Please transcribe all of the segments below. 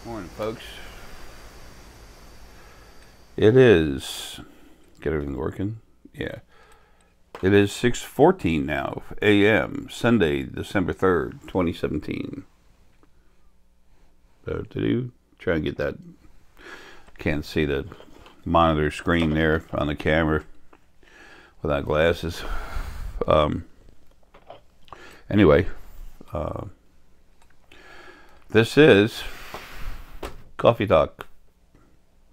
Morning, folks. It is. Get everything working? Yeah. It is 6:14 now, a.m., Sunday, December 3rd, 2017. Try and get that. Can't see the monitor screen there on the camera without glasses. Anyway, this is Coffee Talk.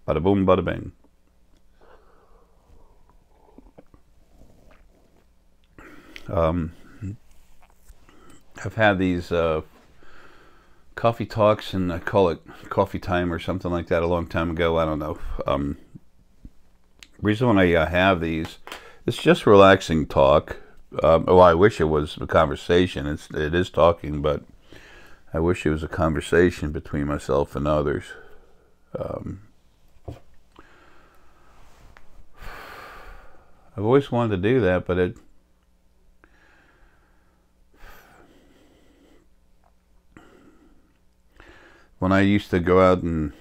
Bada boom, bada bing. I've had these coffee talks, and I call it coffee time or something like that a long time ago. I don't know. Reason when I have these, it's just relaxing talk. I wish it was a conversation. It is talking, but I wish it was a conversation between myself and others. I've always wanted to do that, but when I used to go out and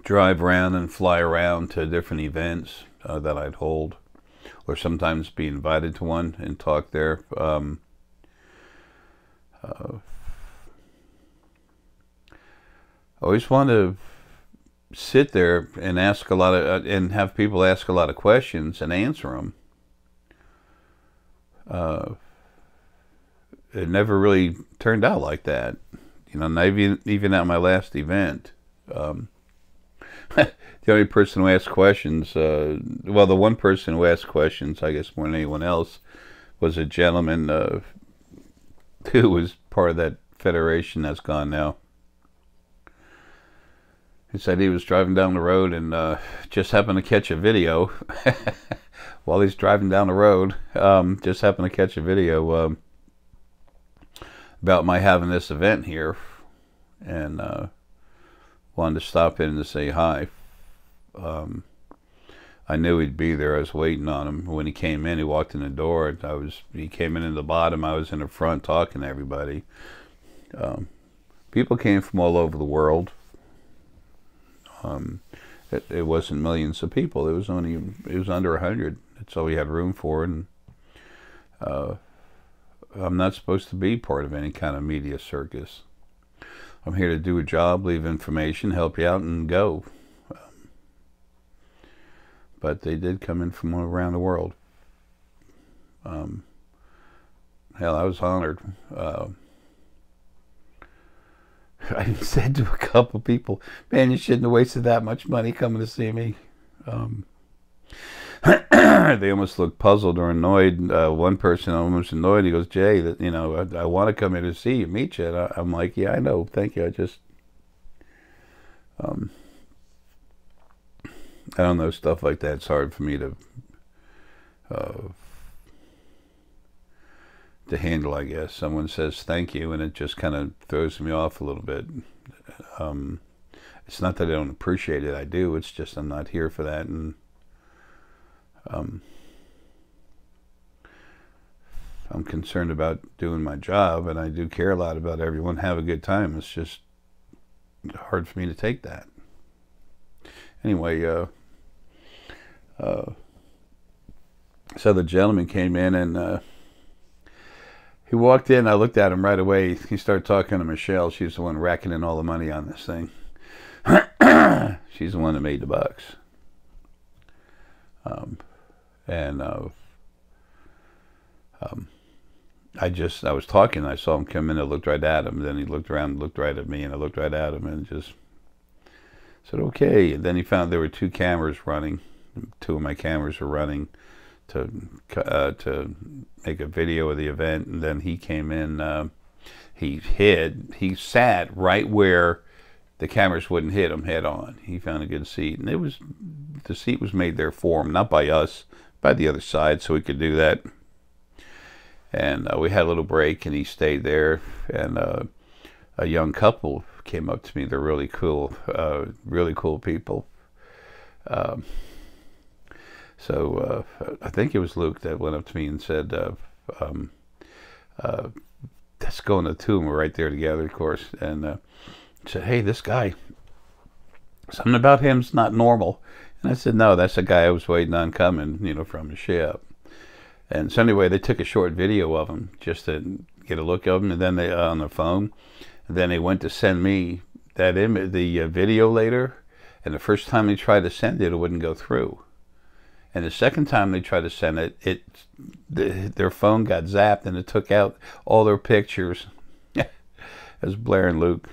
drive around and fly around to different events that I'd hold, or sometimes be invited to one and talk there, I always wanted to sit there and ask a lot of and have people ask a lot of questions and answer them. It never really turned out like that, not even at my last event. The only person who asked questions, well, the one person who asked questions, I guess more than anyone else, was a gentleman who was part of that federation that's gone now. He said he was driving down the road and just happened to catch a video while he's driving down the road. Just happened to catch a video about my having this event here, and wanted to stop in to say hi. I knew he'd be there. I was waiting on him. When he came in, he walked in the door. He came in the bottom. I was in the front talking to everybody. People came from all over the world. It wasn't millions of people. It was under 100. That's all we had room for, and I'm not supposed to be part of any kind of media circus. I'm here to do a job, leave information, help you out, and go. But they did come in from all around the world. Hell, I was honored. I said to a couple people, "Man, you shouldn't have wasted that much money coming to see me." They almost looked puzzled or annoyed. One person almost annoyed. He goes, "Jay, I want to come here to see you, meet you." And I'm like, "Yeah, I know. Thank you. I just, I don't know, stuff like that. It's hard for me to handle, I guess. Someone says thank you, and it just kind of throws me off a little bit. It's not that I don't appreciate it. I do. It's just I'm not here for that, and I'm concerned about doing my job, and I do care a lot about everyone have a good time. It's just hard for me to take that. Anyway, so the gentleman came in, and he walked in. I looked at him right away. He started talking to Michelle. She's the one racking in all the money on this thing. She's the one that made the bucks. I was talking. I saw him come in. I looked right at him. Then he looked around, looked right at me, and I looked right at him, and just said, "Okay." And then he found there were two cameras running. Two of my cameras were running to make a video of the event. And then he came in. He sat right where the cameras wouldn't hit him head on. He found a good seat, and the seat was made there for him, not by us, by the other side, so he could do that. And we had a little break, and he stayed there. And a young couple came up to me. They're really cool people. So I think it was Luke that went up to me and said, let's go in the tomb. We're right there together, of course. And said, hey, this guy, something about him's not normal. And I said, no, that's the guy I was waiting on coming, you know, from the ship. And so anyway, they took a short video of him just to get a look of him, and then they on the phone. And then they went to send me that image, the video later. And the first time they tried to send it, it wouldn't go through. And the second time they tried to send it, their phone got zapped and it took out all their pictures. It was Blair and Luke.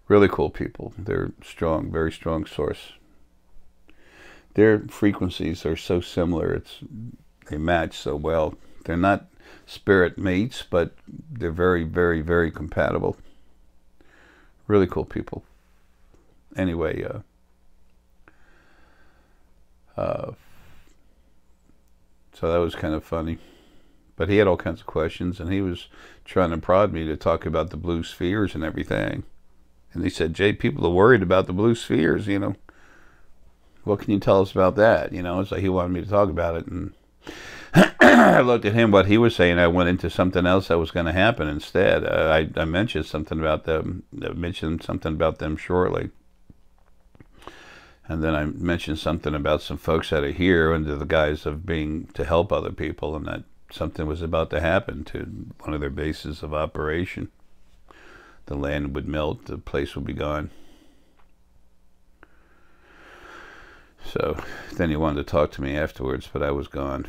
Really cool people. They're strong, very strong source. Their frequencies are so similar. They match so well. They're not spirit mates, but they're very, very, very compatible. Really cool people. Anyway, so that was kind of funny. But he had all kinds of questions, and he was trying to prod me to talk about the blue spheres and everything. And he said, Jay, people are worried about the blue spheres, you know. What can you tell us about that? You know, it's like he wanted me to talk about it. And I looked at him, what he was saying. I went into something else that was going to happen instead. I mentioned something about them. I mentioned something about them shortly. And then I mentioned something about some folks that are here under the guise of being to help other people, and that something was about to happen to one of their bases of operation. The land would melt, the place would be gone. So then he wanted to talk to me afterwards, but I was gone.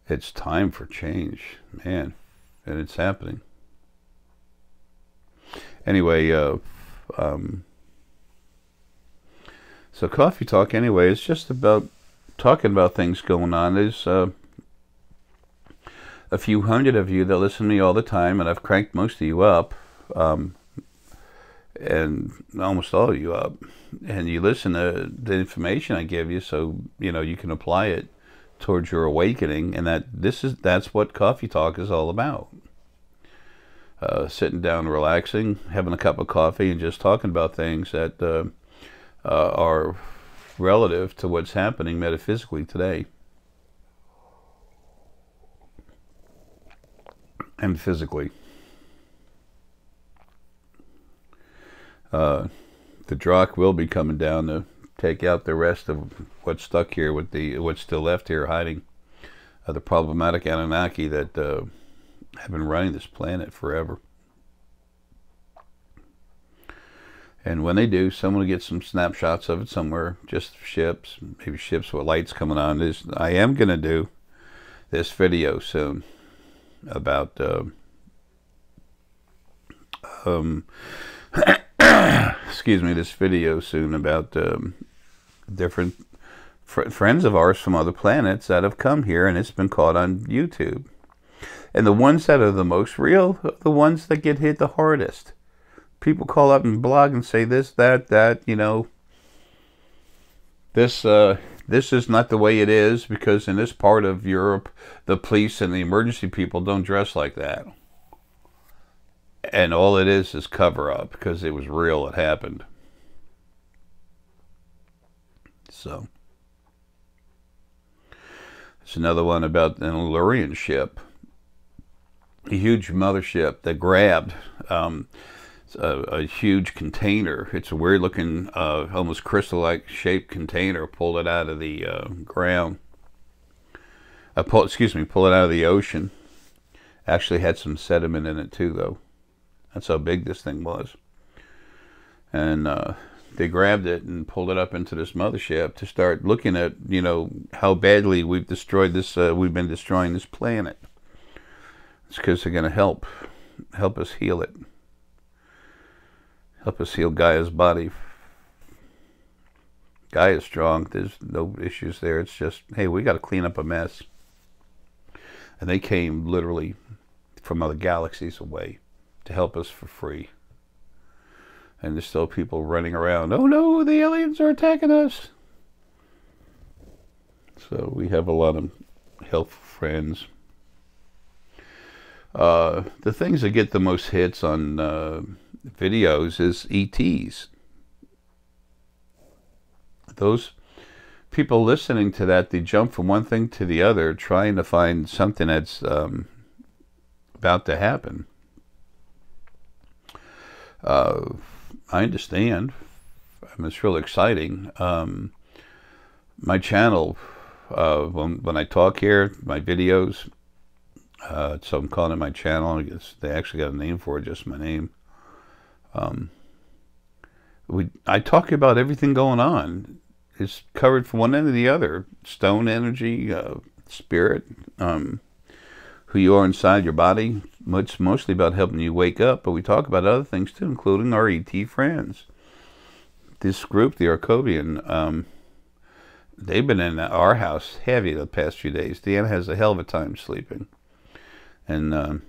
It's time for change, man, and it's happening. Anyway, so Coffee Talk, anyway, is just about talking about things going on. There's a few hundred of you that listen to me all the time, and I've cranked most of you up, and almost all of you up. And you listen to the information I give you, so you know you can apply it towards your awakening, and that's what Coffee Talk is all about. Sitting down, relaxing, having a cup of coffee, and just talking about things that are relative to what's happening metaphysically today and physically. The Drock will be coming down to take out the rest of what's stuck here with what's still left here hiding. The problematic Anunnaki that have been running this planet forever. And when they do, someone will get some snapshots of it somewhere, just ships, maybe ships with lights coming on. I am going to do this video soon about excuse me, this video soon about different friends of ours from other planets that have come here, and it's been caught on YouTube. And the ones that are the most real are the ones that get hit the hardest. People call up and blog and say this, that, you know, this is not the way it is, because in this part of Europe, the police and the emergency people don't dress like that. And all it is cover up, because it was real, it happened. So, there's another one about an Illyrian ship, a huge mothership that grabbed a huge container. It's a weird looking, almost crystal-like shaped container. Pulled it out of the ground. Pull it out of the ocean. Actually had some sediment in it too, though. That's how big this thing was. And they grabbed it and pulled it up into this mothership to start looking at, you know, how badly we've destroyed this. We've been destroying this planet. It's because they're going to help us heal it. Help us heal Gaia's body. Gaia's strong. There's no issues there. It's just, hey, we got to clean up a mess. And they came literally from other galaxies away to help us for free. And there's still people running around. Oh no, the aliens are attacking us. So we have a lot of helpful friends. The things that get the most hits on videos is ETs. Those people listening to that, they jump from one thing to the other, trying to find something that's about to happen. I understand. It's real exciting. My channel, when I talk here, my videos, so I'm calling it my channel. I guess they actually got a name for it, just my name. I talk about everything going on. It's covered from one end to the other. Stone energy, spirit, who you are inside your body. It's mostly about helping you wake up, but we talk about other things too, including our ET friends. This group, the Arcobian, they've been in our house heavy the past few days. Deanna has a hell of a time sleeping. And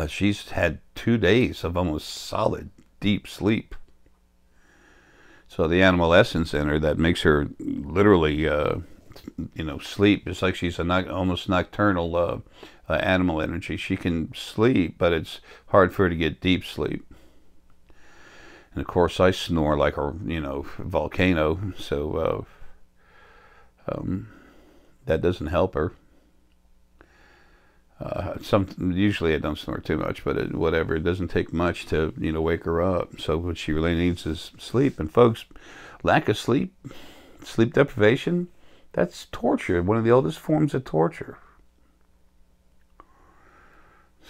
she's had 2 days of almost solid, deep sleep. So the animal essence in her that makes her literally, sleep. It's like she's almost nocturnal animal energy. She can sleep, but it's hard for her to get deep sleep. And of course, I snore like a volcano. So that doesn't help her. Usually I don't snore too much, but whatever. It doesn't take much to wake her up. So what she really needs is sleep. And folks, lack of sleep, sleep deprivation, that's torture. One of the oldest forms of torture.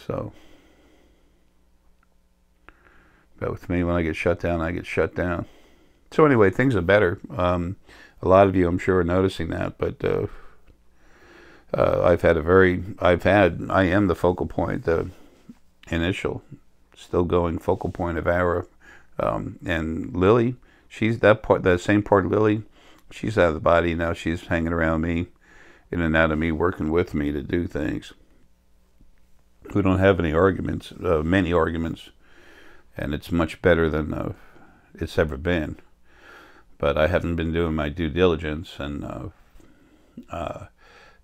So, but with me, when I get shut down, I get shut down. So anyway, things are better. A lot of you, I'm sure, are noticing that, but. I am the focal point, the initial, still going focal point of Arae. And Lily, she's that same part of Lily, she's out of the body now. She's hanging around me, in and out of me, working with me to do things. We don't have any arguments, many arguments, and it's much better than it's ever been. But I haven't been doing my due diligence, and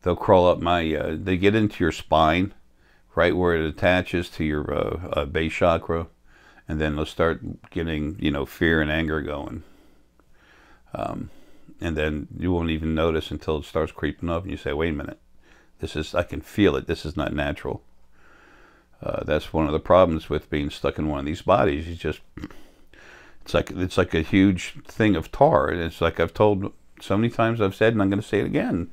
they'll crawl up they get into your spine, right where it attaches to your base chakra, and then they'll start getting, fear and anger going. And then you won't even notice until it starts creeping up, and you say, wait a minute, I can feel it, this is not natural. That's one of the problems with being stuck in one of these bodies. It's like a huge thing of tar. It's like I've told so many times, I've said, and I'm going to say it again.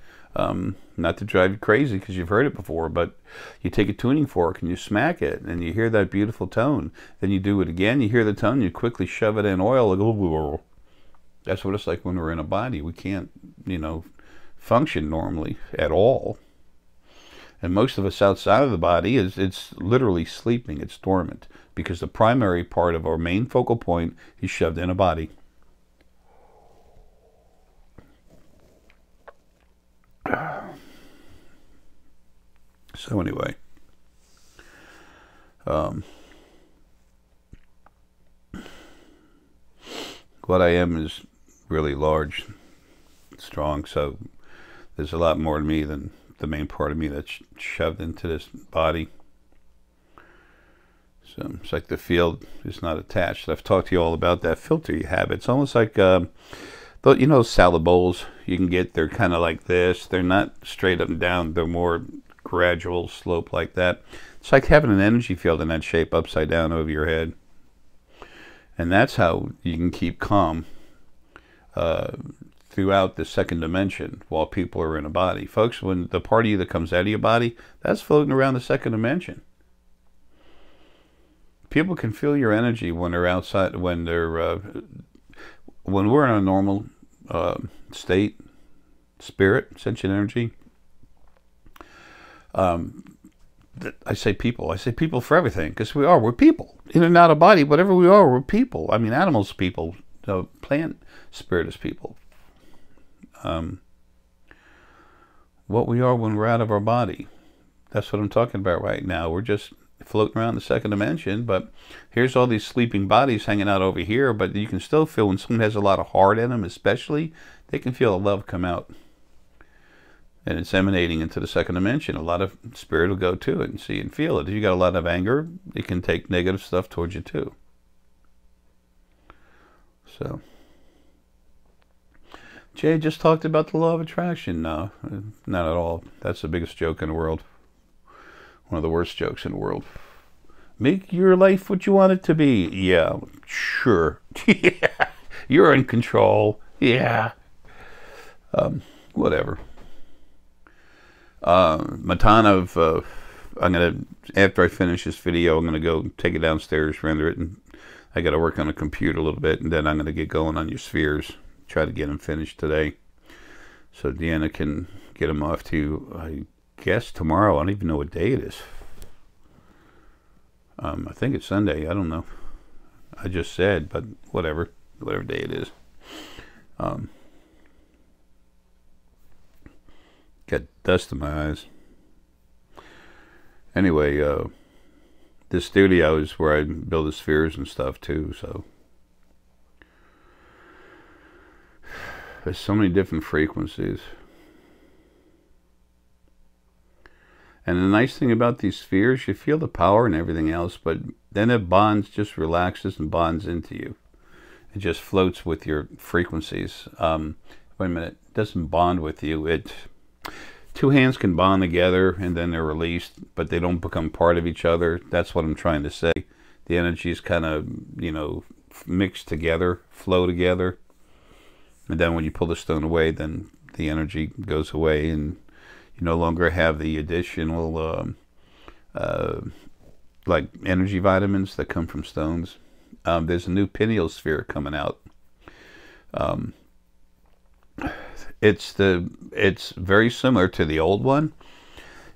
Not to drive you crazy because you've heard it before, but you take a tuning fork and you smack it and you hear that beautiful tone. Then you do it again, you hear the tone, you quickly shove it in oil. That's what it's like when we're in a body. We can't, function normally at all. And most of us outside of the body, it's literally sleeping. It's dormant because the primary part of our main focal point is shoved in a body. So anyway, what I am is really large, strong, so there's a lot more to me than the main part of me that's shoved into this body. So it's like the field is not attached. I've talked to you all about that filter you have. It's almost like salad bowls you can get. They're kind of like this. They're not straight up and down. They're more gradual slope like that. It's like having an energy field in that shape upside down over your head. And that's how you can keep calm throughout the second dimension while people are in a body. Folks, when the part of you that comes out of your body, that's floating around the second dimension. People can feel your energy when they're outside, when we're in a normal state, spirit, sentient energy. I say people for everything, because we're people. In and out of body, whatever we are, we're people. I mean, animals, people. Plant spirit is people. What we are when we're out of our body. That's what I'm talking about right now. We're just floating around the second dimension, but here's all these sleeping bodies hanging out over here, but you can still feel when someone has a lot of heart in them, especially, they can feel the love come out. And it's emanating into the second dimension. A lot of spirit will go to it and see and feel it. If you got a lot of anger, it can take negative stuff towards you too. So Jay just talked about the law of attraction. No, not at all. That's the biggest joke in the world. One of the worst jokes in the world. Make your life what you want it to be. Yeah, sure. Yeah, you're in control. Yeah. Whatever. Matana, I'm going to, after I finish this video, I'm going to go take it downstairs, render it, and I got to work on the computer a little bit, and then I'm going to get going on your spheres. Try to get them finished today, so Deanna can get them off to you, I guess, tomorrow. I don't even know what day it is. I think it's Sunday. I don't know. I just said, but whatever day it is. Got dust in my eyes. Anyway, this studio is where I build the spheres and stuff too, so there's so many different frequencies. And the nice thing about these spheres, you feel the power and everything else, but then it bonds, just relaxes and bonds into you. It just floats with your frequencies. Wait a minute, it doesn't bond with you. Two hands can bond together and then they're released, but they don't become part of each other. That's what I'm trying to say. The energies kind of, you know, mix together, flow together. And then when you pull the stone away, then the energy goes away and you no longer have the additional like energy vitamins that come from stones. There's a new pineal sphere coming out. It's very similar to the old one,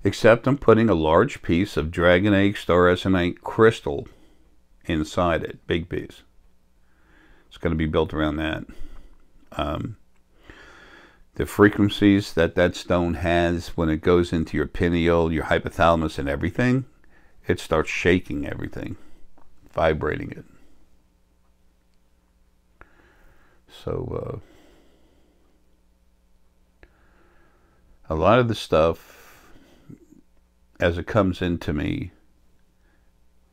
except I'm putting a large piece of dragon egg star essonite crystal inside it, big piece. It's going to be built around that. The frequencies that stone has when it goes into your pineal, your hypothalamus and everything, it starts shaking everything, vibrating it. So a lot of the stuff, as it comes into me,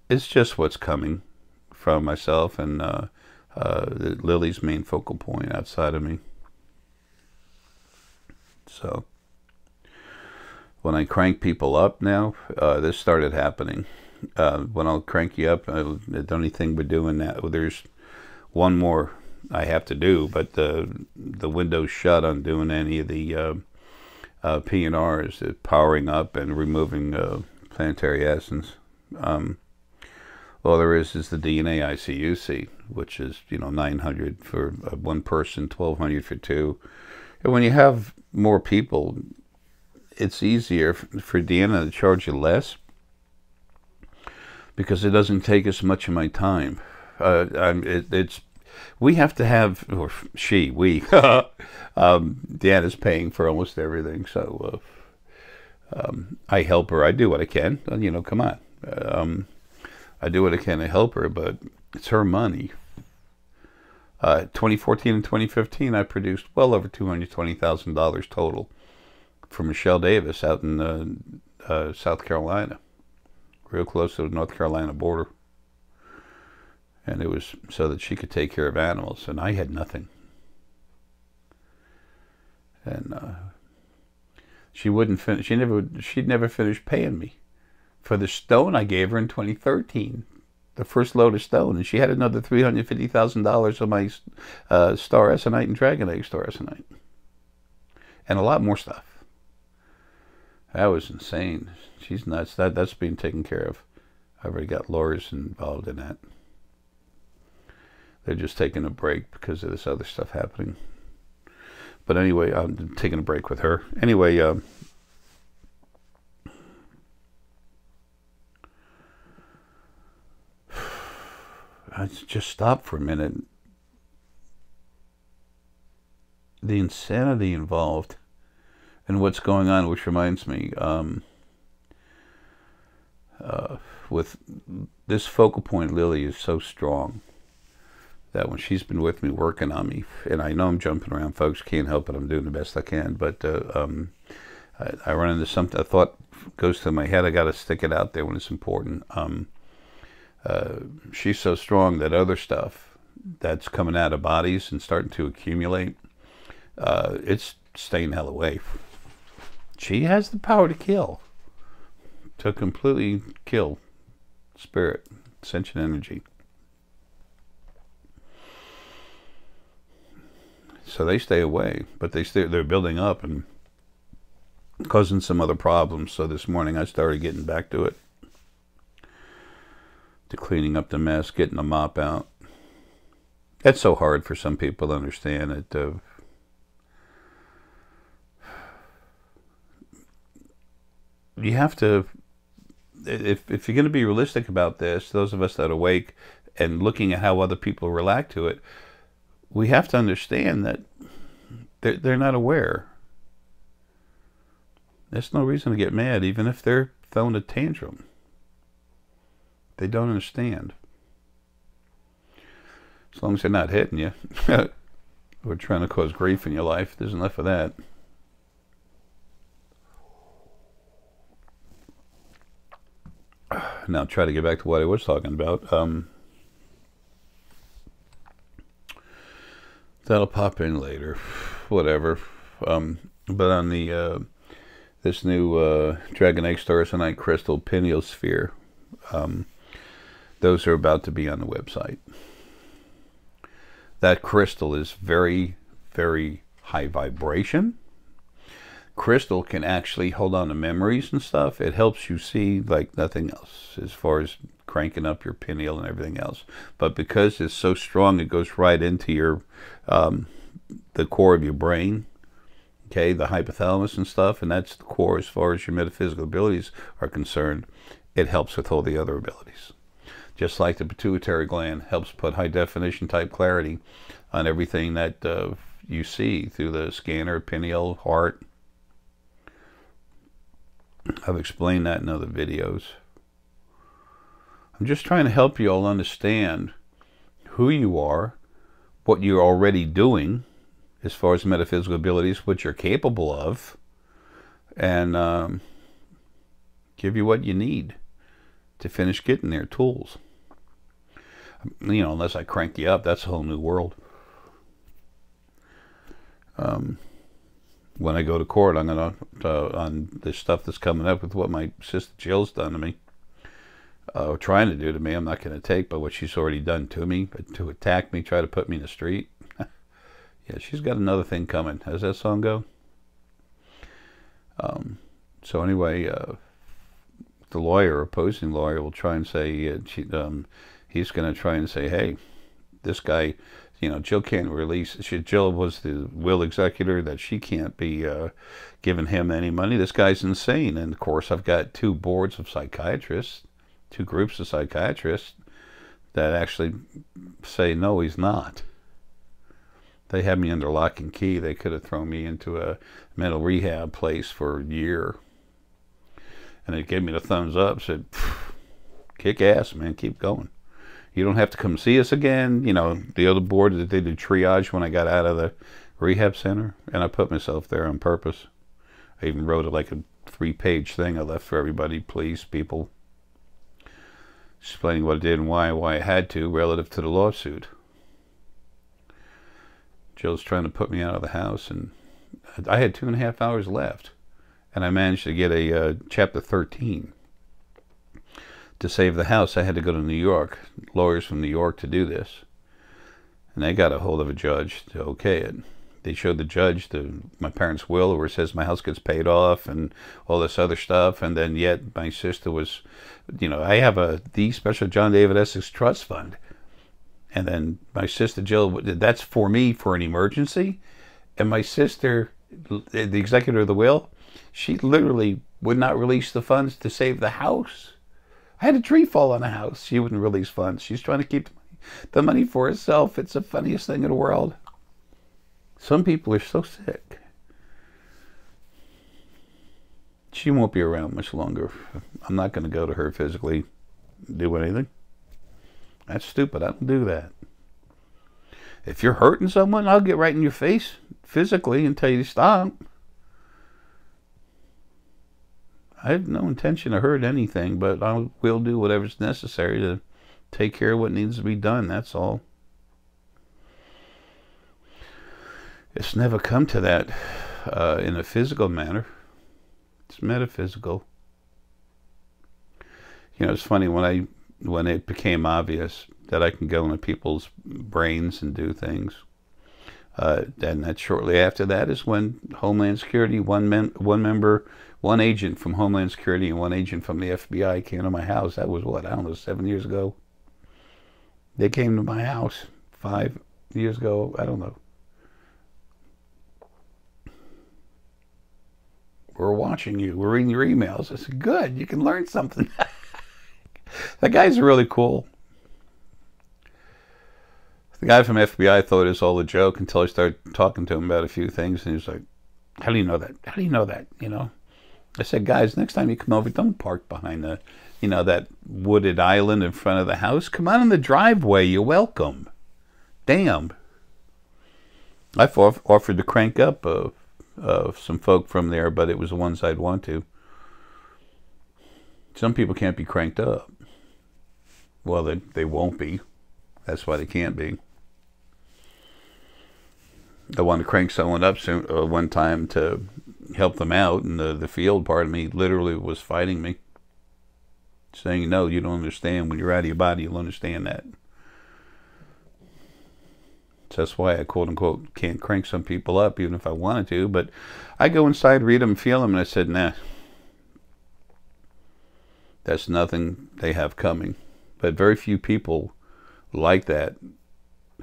it's just what's coming from myself and Lily's main focal point outside of me. So when I crank people up now, this started happening. When I'll crank you up, the only thing we're doing now, there's one more I have to do, but the window's shut on doing any of the P&Rs, powering up and removing planetary essence. All there is the DNA ICUC, which is, you know, 900 for one person, 1200 for two. And when you have more people, it's easier for Deanna to charge you less because it doesn't take as much of my time. We have to have, or we, Deanna's paying for almost everything, so I help her. I do what I can, you know, come on. I do what I can to help her, but it's her money. 2014 and 2015, I produced well over $220,000 total for Michelle Davis out in South Carolina, real close to the North Carolina border. And it was so that she could take care of animals, and I had nothing. And she wouldn't finish. She'd never finish paying me for the stone I gave her in 2013, the first load of stone, and she had another $350,000 of my star essonite and dragon egg star essonite, and a lot more stuff. That was insane. She's nuts. That's being taken care of. I already got lawyers involved in that. They're just taking a break because of this other stuff happening. But anyway, I'm taking a break with her. Anyway, I just stop for a minute. The insanity involved and what's going on, which reminds me, with this focal point, Lily is so strong that when she's been with me working on me, and I know I'm jumping around, folks, can't help it, I'm doing the best I can, but I run into something, a thought goes to my head, I got to stick it out there when it's important. She's so strong that other stuff that's coming out of bodies and starting to accumulate, it's staying the hell away. She has the power to kill, to completely kill spirit, sentient energy. So they stay away, but they're building up and causing some other problems. So this morning I started getting back to it, to cleaning up the mess, getting the mop out. It's so hard for some people to understand it. You have to, if you're going to be realistic about this, those of us that awake and looking at how other people react to it, we have to understand that they're not aware. There's no reason to get mad, even if they're throwing a tantrum. They don't understand. As long as they're not hitting you or trying to cause grief in your life, there's enough of that. Now try to get back to what I was talking about. That'll pop in later, whatever. But on the this new Dragon Egg Stars Tonight Crystal Pineal Sphere, those are about to be on the website. That crystal is very, very high vibration. Crystal can actually hold on to memories and stuff. It helps you see like nothing else as far as cranking up your pineal and everything else. But because it's so strong, it goes right into your the core of your brain, okay, the hypothalamus and stuff, and that's the core as far as your metaphysical abilities are concerned. It helps with all the other abilities. Just like the pituitary gland helps put high definition type clarity on everything that you see through the scanner, pineal, heart. I've explained that in other videos. I'm just trying to help you all understand who you are, what you're already doing as far as metaphysical abilities, what you're capable of, and give you what you need to finish getting there, tools. You know, unless I crank you up, that's a whole new world. When I go to court, I'm going to, on the stuff that's coming up with what my sister Jill's done to me, trying to do to me, I'm not going to take, but what she's already done to me, but to attack me, try to put me in the street. Yeah, she's got another thing coming. How's that song go? So anyway, the lawyer, opposing lawyer, will try and say, he's going to try and say, hey, this guy, you know, Jill can't release. Jill was the will executor, that she can't be giving him any money. This guy's insane. And of course, I've got two boards of psychiatrists, two groups of psychiatrists that actually say, no, he's not. They had me under lock and key. They could have thrown me into a mental rehab place for a year. And they gave me the thumbs up, said, kick ass, man, keep going. You don't have to come see us again. You know, the other board that they did triage when I got out of the rehab center, and I put myself there on purpose. I even wrote it like a 3-page thing I left for everybody, please, people, explaining what I did and why I had to relative to the lawsuit. Jill's trying to put me out of the house, and I had 2.5 hours left, and I managed to get a Chapter 13. To save the house, I had to go to New York, lawyers from New York, to do this. And they got a hold of a judge to okay it. They showed the judge my parents' will, where it says my house gets paid off and all this other stuff. And then yet my sister was, you know, I have the Special John David Essex Trust Fund. And then my sister Jill, that's for me for an emergency. And my sister, the executor of the will, she literally would not release the funds to save the house. I had a tree fall on the house. She wouldn't release funds. She's trying to keep the money for herself. It's the funniest thing in the world. Some people are so sick. She won't be around much longer. I'm not going to go to her physically, do anything. That's stupid. I don't do that. If you're hurting someone, I'll get right in your face physically and tell you to stop. I have no intention to hurt anything, but I will do whatever's necessary to take care of what needs to be done. That's all. It's never come to that in a physical manner. It's metaphysical. You know, it's funny when it became obvious that I can go into people's brains and do things. And that shortly after that is when Homeland Security, one agent from Homeland Security and one agent from the FBI came to my house. That was what, I don't know, 7 years ago. They came to my house 5 years ago. I don't know. We're watching you. We're reading your emails. I said, good, you can learn something. That guy's really cool. The guy from FBI thought it was all a joke until I started talking to him about a few things, and he was like, how do you know that? How do you know that? You know? I said, guys, next time you come over, don't park behind the, you know, that wooded island in front of the house. Come on in the driveway. You're welcome. Damn. I've offered to crank up some folk from there, but it was the ones I'd want to. Some people can't be cranked up. Well, they won't be. That's why they can't be. I wanted to crank someone up one time to help them out, and the field part of me literally was fighting me, saying, no, you don't understand. When you're out of your body, you'll understand that. So that's why I, quote unquote, can't crank some people up, even if I wanted to. But I go inside, read them, feel them, and I said, nah, that's nothing they have coming. But very few people like that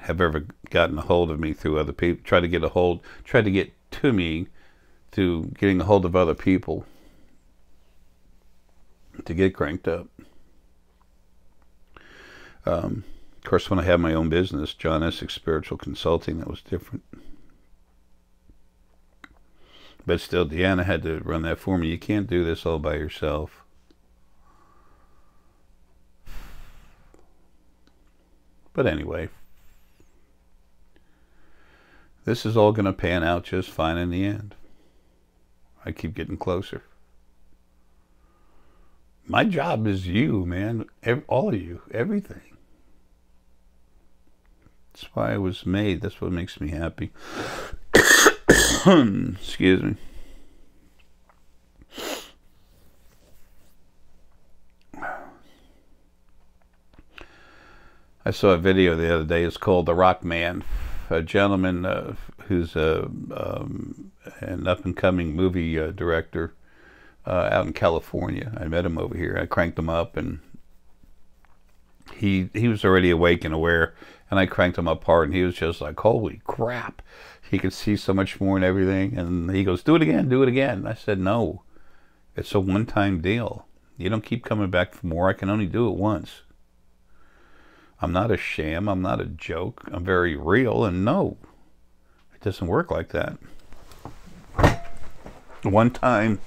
have ever gotten a hold of me through other people. Try to get to me through getting a hold of other people to get cranked up. Of course, when I had my own business, John Essex Spiritual Consulting, that was different. But still, Deanna had to run that for me. You can't do this all by yourself. But anyway, this is all going to pan out just fine in the end. I keep getting closer. My job is you, man. All of you. Everything. That's why I was made. That's what makes me happy. Excuse me. I saw a video the other day. It's called The Rock Man. A gentleman who's an up-and-coming movie director out in California. I met him over here. I cranked him up, and he was already awake and aware, and I cranked him up hard, and he was just like, holy crap. He could see so much more and everything, and he goes, do it again, do it again. I said, no, it's a one-time deal. You don't keep coming back for more. I can only do it once. I'm not a sham. I'm not a joke. I'm very real, and no, it doesn't work like that. One time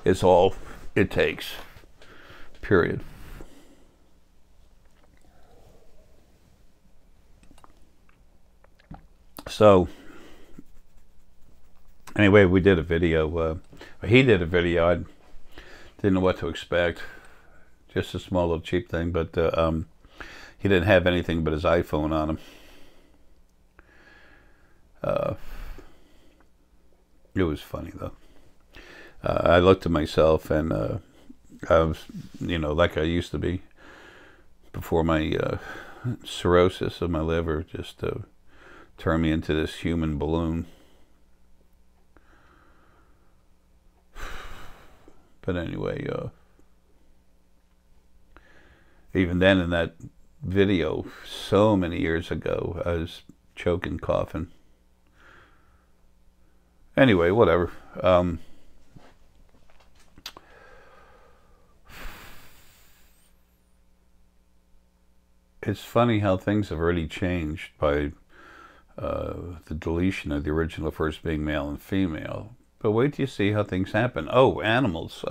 is all it takes, period. So, anyway, we did a video. He did a video. I didn't know what to expect. Just a small little cheap thing, but he didn't have anything but his iPhone on him. It was funny, though. I looked at myself, and I was, you know, like I used to be before my cirrhosis of my liver just turned me into this human balloon. But anyway, even then in that video so many years ago, I was choking, coughing. Anyway, whatever. It's funny how things have really changed by the deletion of the original first being male and female. But wait till you see how things happen. Oh, animals.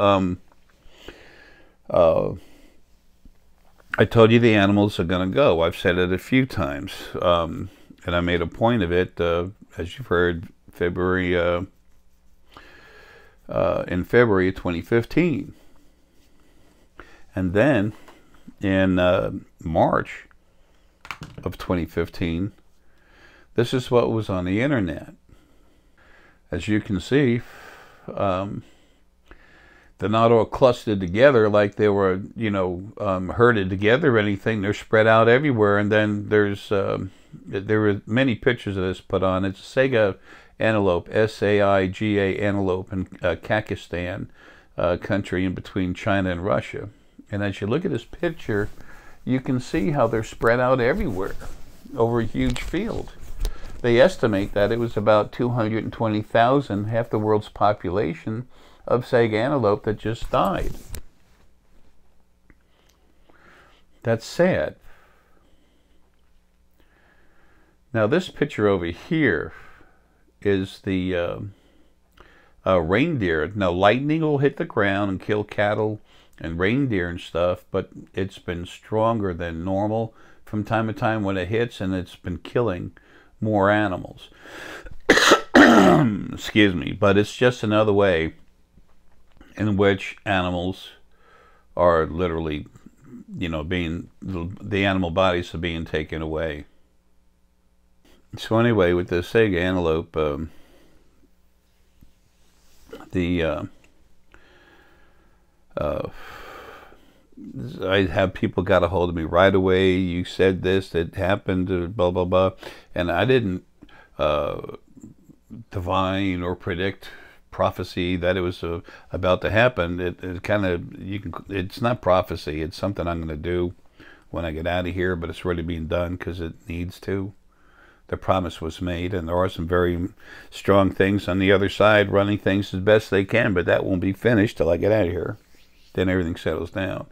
I told you the animals are going to go. I've said it a few times. And I made a point of it, as you've heard, in February of 2015. And then in March of 2015, this is what was on the internet. As you can see, they're not all clustered together like they were, you know, herded together or anything. They're spread out everywhere. And then there were many pictures of this put on. It's a Saiga antelope, S-A-I-G-A antelope in Kakistan country in between China and Russia. And as you look at this picture, you can see how they're spread out everywhere over a huge field. They estimate that it was about 220,000, half the world's population, of Saiga antelope that just died. That's sad. Now this picture over here is the reindeer. Now lightning will hit the ground and kill cattle and reindeer and stuff, but it's been stronger than normal from time to time when it hits, and it's been killing more animals. Excuse me, but it's just another way in which animals are literally, you know, the animal bodies are being taken away. So anyway, with the Saiga antelope, I have people got a hold of me right away. You said this, it happened, blah, blah, blah. And I didn't divine or predict prophecy that it was about to happen. It kind of, it's not prophecy. It's something I'm going to do when I get out of here, but it's already being done because it needs to. The promise was made, and there are some very strong things on the other side running things as best they can, but that won't be finished till I get out of here. Then everything settles down.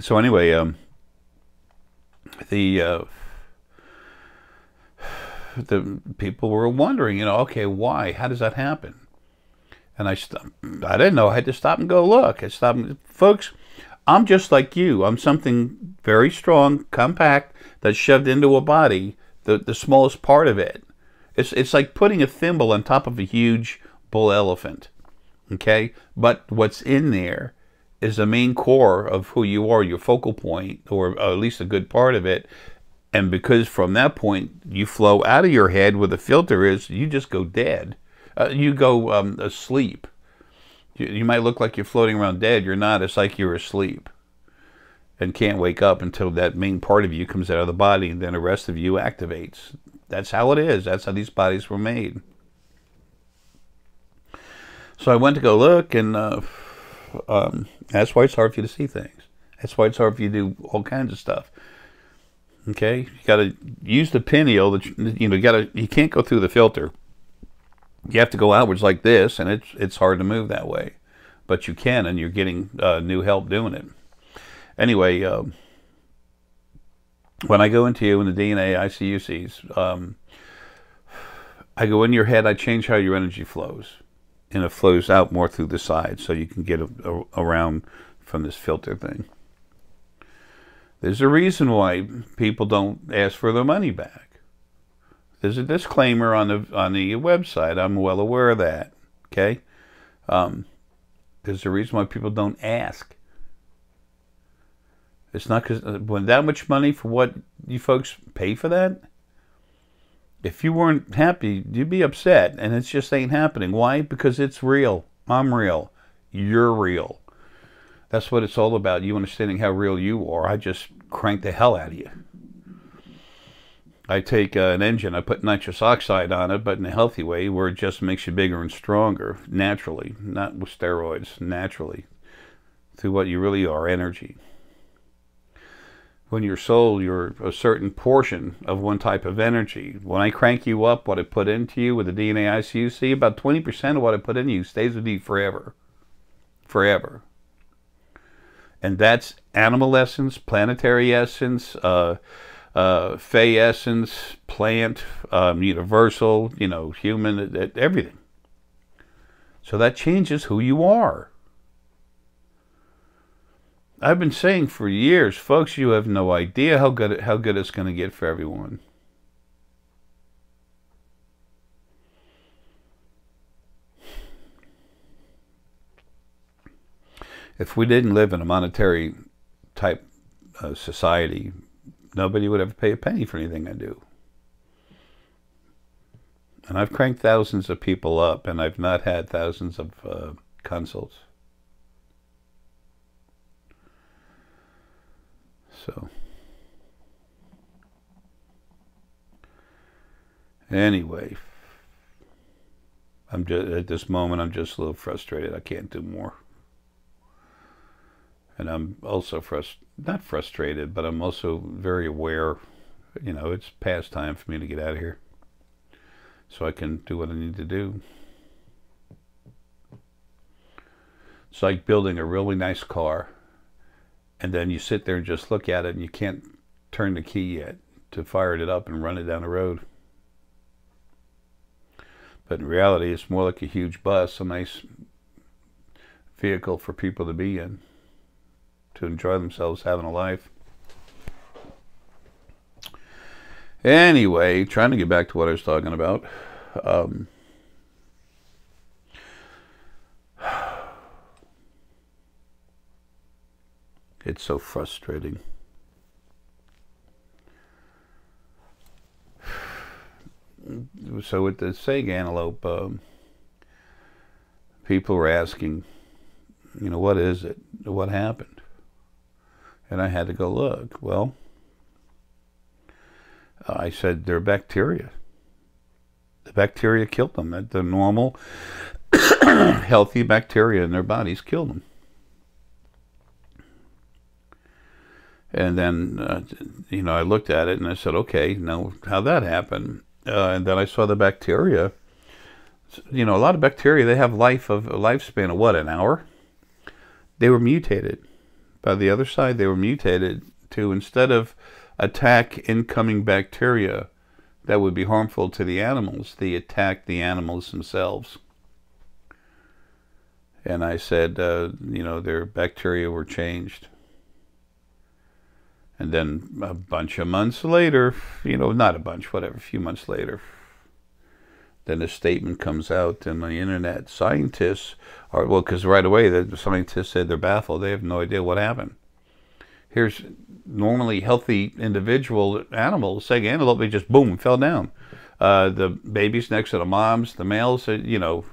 So anyway, the people were wondering, you know, okay, why? How does that happen? And I didn't know. I had to stop and go look. I stopped. Folks, I'm just like you. I'm something very strong, compact, that's shoved into a body, the smallest part of it. It's like putting a thimble on top of a huge bull elephant. Okay? But what's in there is the main core of who you are, your focal point, or at least a good part of it. And because from that point you flow out of your head where the filter is, you just go dead. You go asleep. You might look like you're floating around dead. You're not. It's like you're asleep and can't wake up until that main part of you comes out of the body, and then the rest of you activates. That's how it is. That's how these bodies were made. So I went to go look, and that's why it's hard for you to see things. That's why it's hard for you to do all kinds of stuff. Okay, you got to use the pineal. You know, you can't go through the filter. You have to go outwards like this, and it's hard to move that way, but you can, and you're getting new help doing it. Anyway, when I go into you in the DNA ICUCs, I go in your head. I change how your energy flows, and it flows out more through the sides, so you can get around from this filter thing. There's a reason why people don't ask for their money back. There's a disclaimer on the website. I'm well aware of that. Okay, there's a reason why people don't ask. It's not because when that much money for what you folks pay for that. If you weren't happy, you'd be upset, and it just ain't happening. Why? Because it's real. I'm real. You're real. That's what it's all about. You understanding how real you are. I just crank the hell out of you. I take an engine, I put nitrous oxide on it, but in a healthy way, where it just makes you bigger and stronger, naturally, not with steroids, naturally, through what you really are, energy. When you're soul, you're a certain portion of one type of energy. When I crank you up, what I put into you with the DNA ICUC, about 20% of what I put in you stays with you forever. Forever. And that's animal essence, planetary essence, Fey essence, plant, universal, you know, human, everything. So that changes who you are. I've been saying for years, folks, you have no idea how good it's going to get for everyone. If we didn't live in a monetary type society, nobody would ever pay a penny for anything I do. And I've cranked thousands of people up, and I've not had thousands of consults. So, anyway, I'm just at this moment. I'm just a little frustrated. I can't do more, and I'm also not frustrated, but I'm also very aware. You know, it's past time for me to get out of here, so I can do what I need to do. It's like building a really nice car, and then you sit there and just look at it, and you can't turn the key yet to fire it up and run it down the road. But in reality, it's more like a huge bus, a nice vehicle for people to be in, to enjoy themselves having a life. Anyway, trying to get back to what I was talking about. It's so frustrating. So with the sage antelope, people were asking, you know, what is it? What happened? And I had to go look. Well, I said, they're bacteria. The bacteria killed them. The normal, healthy bacteria in their bodies killed them. And then, you know, I looked at it and I said, okay, now how'd that happen? And then I saw the bacteria. You know, a lot of bacteria, they have a lifespan of what, an hour? They were mutated. By the other side, they were mutated to, instead of attack incoming bacteria that would be harmful to the animals, they attacked the animals themselves. And I said, you know, their bacteria were changed. And then a bunch of months later, you know, not a bunch, whatever, a few months later, then a statement comes out on the internet. Scientists are, well, because right away the scientists said they're baffled. They have no idea what happened. Here's normally healthy individual animals, say antelope, they just boom, fell down. The babies next to the moms, the males, you know,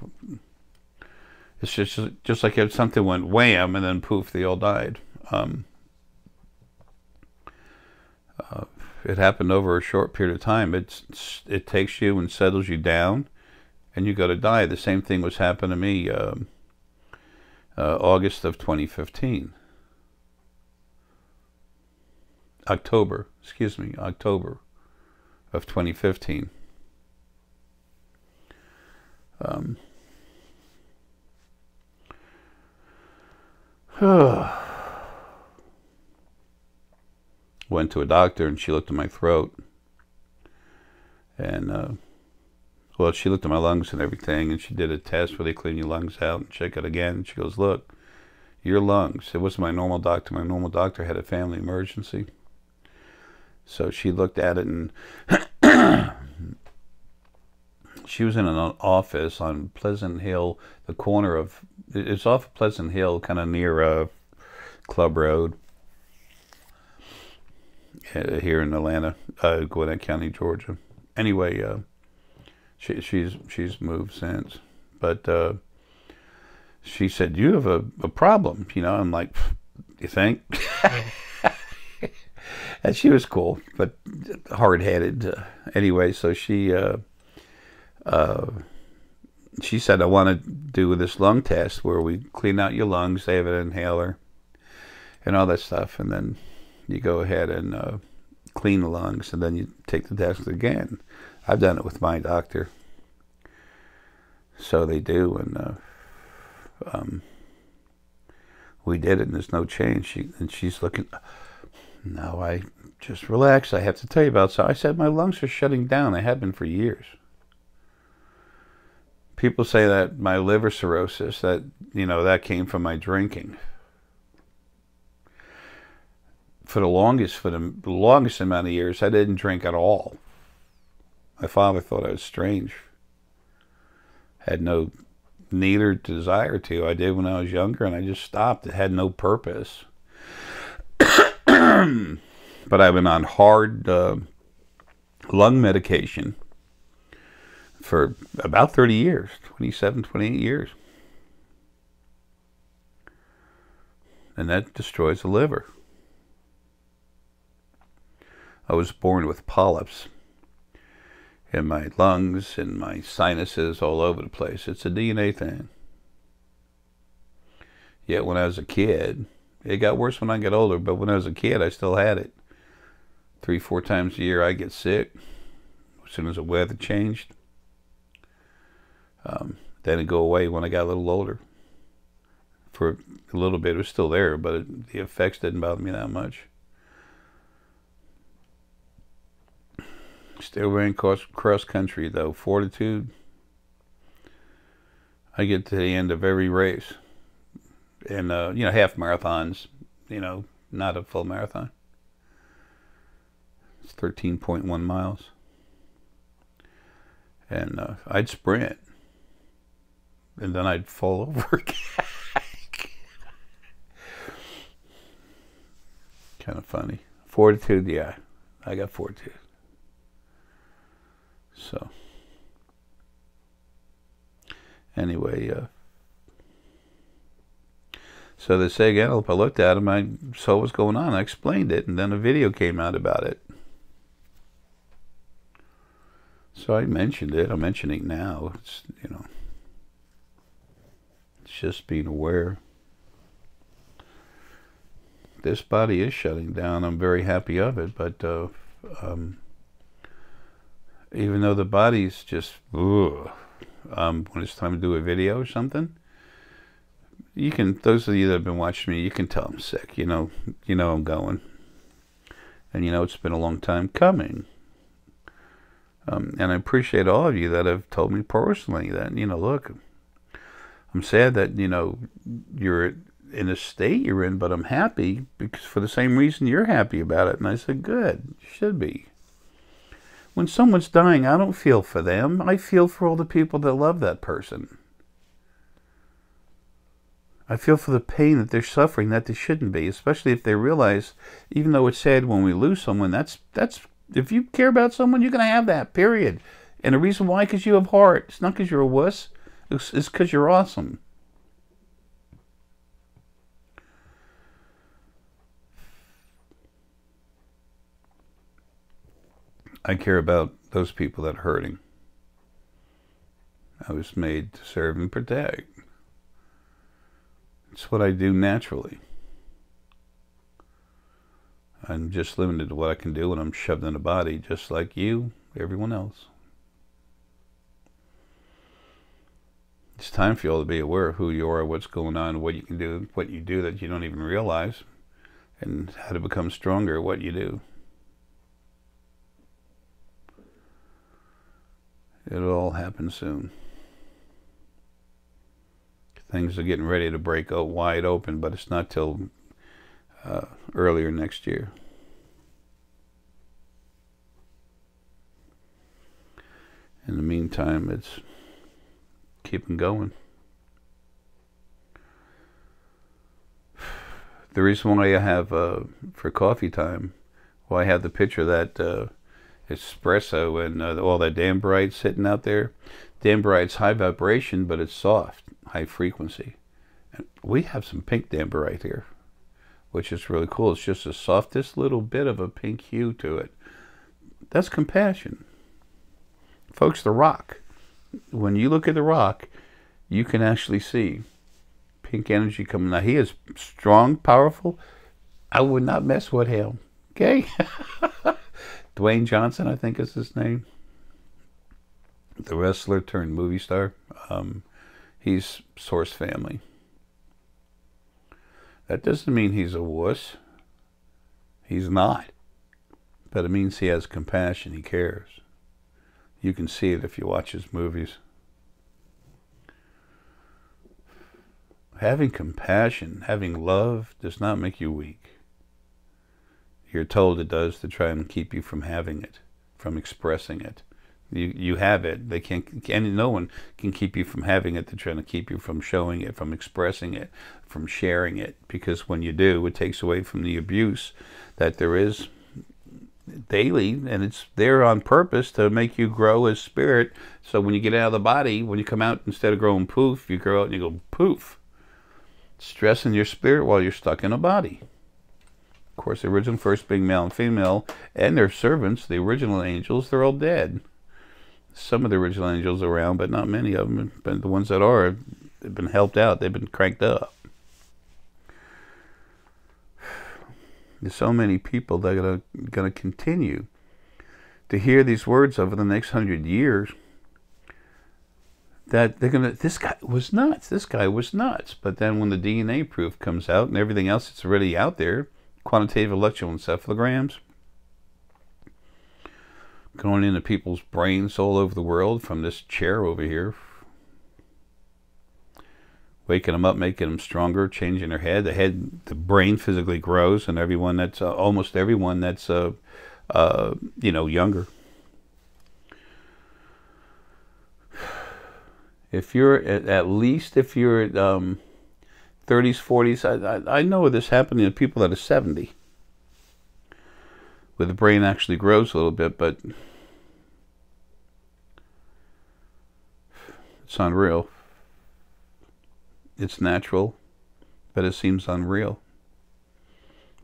it's just like if something went wham and then poof, they all died. It happened over a short period of time. It takes you and settles you down, and you go to die. The same thing was happening to me August of 2015. October of 2015. Went to a doctor and she looked at my throat, and well, she looked at my lungs and everything, and she did a test where they clean your lungs out and check it again, and she goes, look, your lungs, it wasn't my normal doctor. My normal doctor had a family emergency. So she looked at it, and she was in an office on Pleasant Hill, the corner of, it's off Pleasant Hill, kind of near Club Road, here in Atlanta, Gwinnett County, Georgia. Anyway, she's moved since, but she said, you have a problem, you know. I'm like, you think? And she was cool, but hard-headed. Anyway, so she said, I want to do this lung test where we clean out your lungs, they have an inhaler, and all that stuff, and then you go ahead and clean the lungs, and then you take the test again. I've done it with my doctor. So they do, and we did it, and there's no change. She's looking, no, I just relax. I have to tell you about, so I said, my lungs are shutting down. They have been for years. People say that my liver cirrhosis, that, you know, that came from my drinking. For the longest amount of years, I didn't drink at all. My father thought I was strange. Had no need or desire to. I did when I was younger, and I just stopped. It had no purpose. But I've been on hard lung medication for about 30 years, 27, 28 years. And that destroys the liver. I was born with polyps in my lungs and my sinuses all over the place. It's a DNA thing. Yet when I was a kid, it got worse when I got older, but when I was a kid, I still had it. 3, 4 times a year, I get sick as soon as the weather changed. Then it'd go away when I got a little older. For a little bit, it was still there, but the effects didn't bother me that much. Still ran cross country though, fortitude. I get to the end of every race, and you know, half marathons. You know, not a full marathon. It's 13.1 miles, and I'd sprint, and then I'd fall over again. Kind of funny. Fortitude, yeah, I got fortitude. So, anyway, so the Seg antelope, I looked at him, I saw what was going on, I explained it, and then a video came out about it. So I mentioned it, I'm mentioning it now. It's, you know, it's just being aware. This body is shutting down. I'm very happy of it, but even though the body's just, when it's time to do a video or something, you can, those of you that have been watching me, you can tell I'm sick. You know I'm going. And you know it's been a long time coming. And I appreciate all of you that have told me personally that, you know, look, I'm sad that, you know, you're in the state you're in, but I'm happy because for the same reason you're happy about it. And I said, good, you should be. When someone's dying, I don't feel for them. I feel for all the people that love that person. I feel for the pain that they're suffering that they shouldn't be, especially if they realize, even though it's sad when we lose someone, that's if you care about someone, you're going to have that, period. And the reason why, because you have heart. It's not because you're a wuss. It's because you're awesome. I care about those people that are hurting. I was made to serve and protect. It's what I do naturally. I'm just limited to what I can do when I'm shoved in a body, just like you, everyone else. It's time for you all to be aware of who you are, what's going on, what you can do, what you do that you don't even realize, and how to become stronger at what you do. It'll all happen soon. Things are getting ready to break out wide open, but it's not till earlier next year. In the meantime, it's keeping going. The reason why I have, for coffee time, why I have the picture of that espresso and all that Danbarite sitting out there. Danbarite's high vibration, but it's soft, high frequency. And we have some pink Danbarite here, which is really cool. It's just the softest little bit of a pink hue to it. That's compassion. Folks, the rock. When you look at the rock, you can actually see pink energy coming. Now, he is strong, powerful. I would not mess with him. Okay? Dwayne Johnson, I think is his name. The wrestler turned movie star. He's Source family. That doesn't mean he's a wuss. He's not. But it means he has compassion. He cares. You can see it if you watch his movies. Having compassion, having love, does not make you weak. You're told it does to try and keep you from having it, from expressing it. You have it. They can't, and no one can keep you from having it. They're trying to keep you from showing it, from expressing it, from sharing it. Because when you do, it takes away from the abuse that there is daily, and it's there on purpose to make you grow as spirit. So when you get out of the body, when you come out, instead of growing poof, you grow out and you go poof. Stressing your spirit while you're stuck in a body. Of course, the original first being male and female, and their servants, the original angels, they're all dead. Some of the original angels are around, but not many of them. But the ones that are, they've been helped out. They've been cranked up. There's so many people that are going to continue to hear these words over the next 100 years that they're going to, this guy was nuts. This guy was nuts. But then when the DNA proof comes out and everything else that's already out there, quantitative electroencephalograms, going into people's brains all over the world from this chair over here, waking them up, making them stronger, changing their head. The brain physically grows, and everyone that's almost everyone that's younger. If you're at least if you're 30s, 40s, I know this happening to people that are 70, where the brain actually grows a little bit, but it's unreal. It's natural, but it seems unreal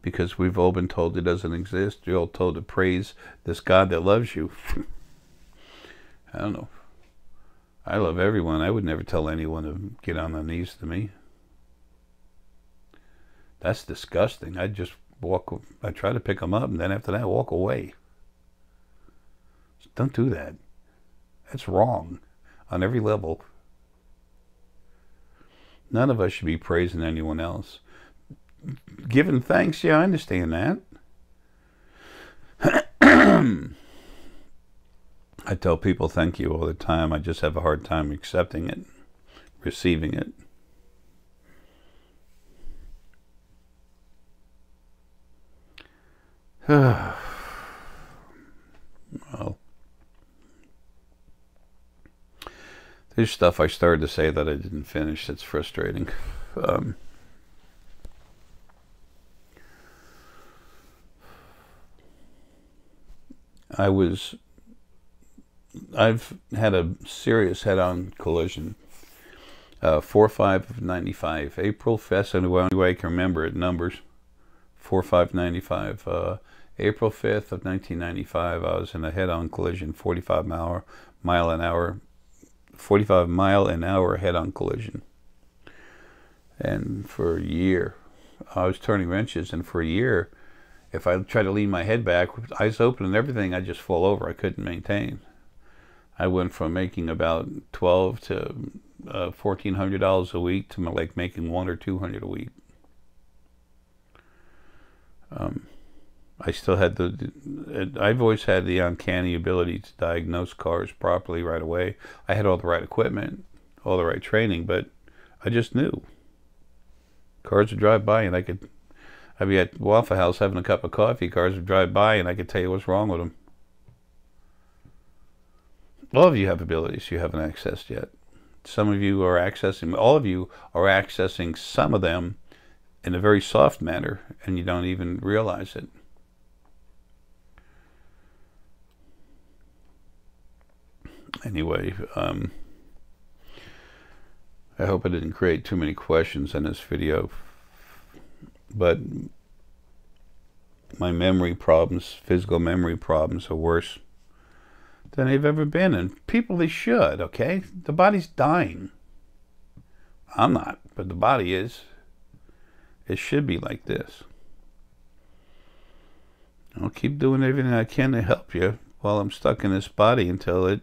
because we've all been told it doesn't exist. You're all told to praise this God that loves you. I don't know. I love everyone. I would never tell anyone to get on their knees to me. That's disgusting. I try to pick them up, and then after that, walk away. Don't do that. That's wrong on every level. None of us should be praising anyone else. Giving thanks, yeah, I understand that. I tell people thank you all the time. I just have a hard time accepting it, receiving it. Well, there's stuff I started to say that I didn't finish. That's frustrating. I've had a serious head-on collision. 4/5 of 95. April 5th, and the only way I can remember it, numbers. 4/5/95. April 5th of 1995, I was in a head-on collision, 45 mile an hour head-on collision. And for a year, I was turning wrenches, and for a year, if I tried to lean my head back, with eyes open and everything, I'd just fall over. I couldn't maintain. I went from making about $1,200 to $1,400 a week to like making $100 or $200 a week. I still had I've always had the uncanny ability to diagnose cars properly right away. I had all the right equipment, all the right training, but I just knew. Cars would drive by and I'd be at Waffle House having a cup of coffee, cars would drive by and I could tell you what's wrong with them. All of you have abilities you haven't accessed yet. Some of you are accessing, all of you are accessing some of them in a very soft manner, and you don't even realize it. Anyway, I hope I didn't create too many questions in this video, but my memory problems, physical memory problems, are worse than they've ever been. And people, they should, okay? The body's dying. I'm not, but the body is. It should be like this. I'll keep doing everything I can to help you while I'm stuck in this body until I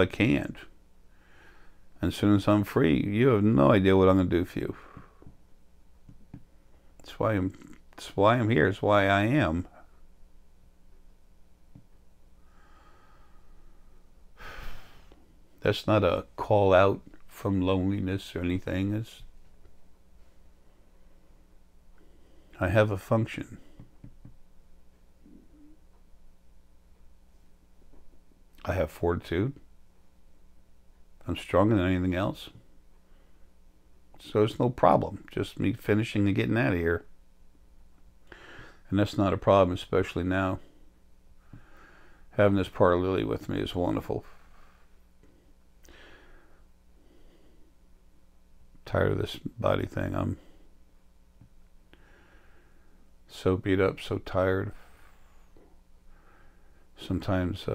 can't. And as soon as I'm free, you have no idea what I'm going to do for you. That's why I'm here. It's why I am. That's not a call out from loneliness or anything. I have a function. I have fortitude. I'm stronger than anything else. So it's no problem. Just me finishing and getting out of here. And that's not a problem, especially now. Having this parlor lily with me is wonderful. Tired of this body thing. I'm so beat up, so tired. Sometimes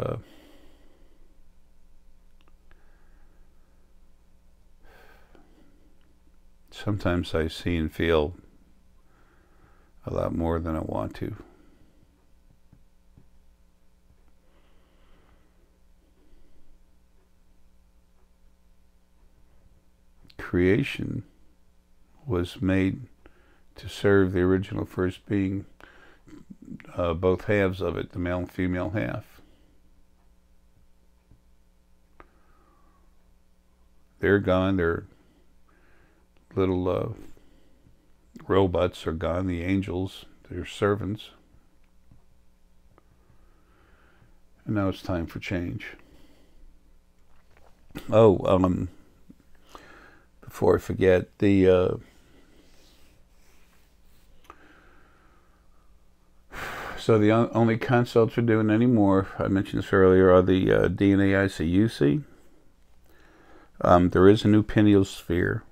sometimes I see and feel a lot more than I want to. Creation was made to serve the original first being, both halves of it, the male and female half. They're gone. Their little robots are gone. The angels, their servants. And now it's time for change. Oh, before I forget, so the only consults we're doing anymore, I mentioned this earlier, are the DNA ICUC. There is a new pineal sphere.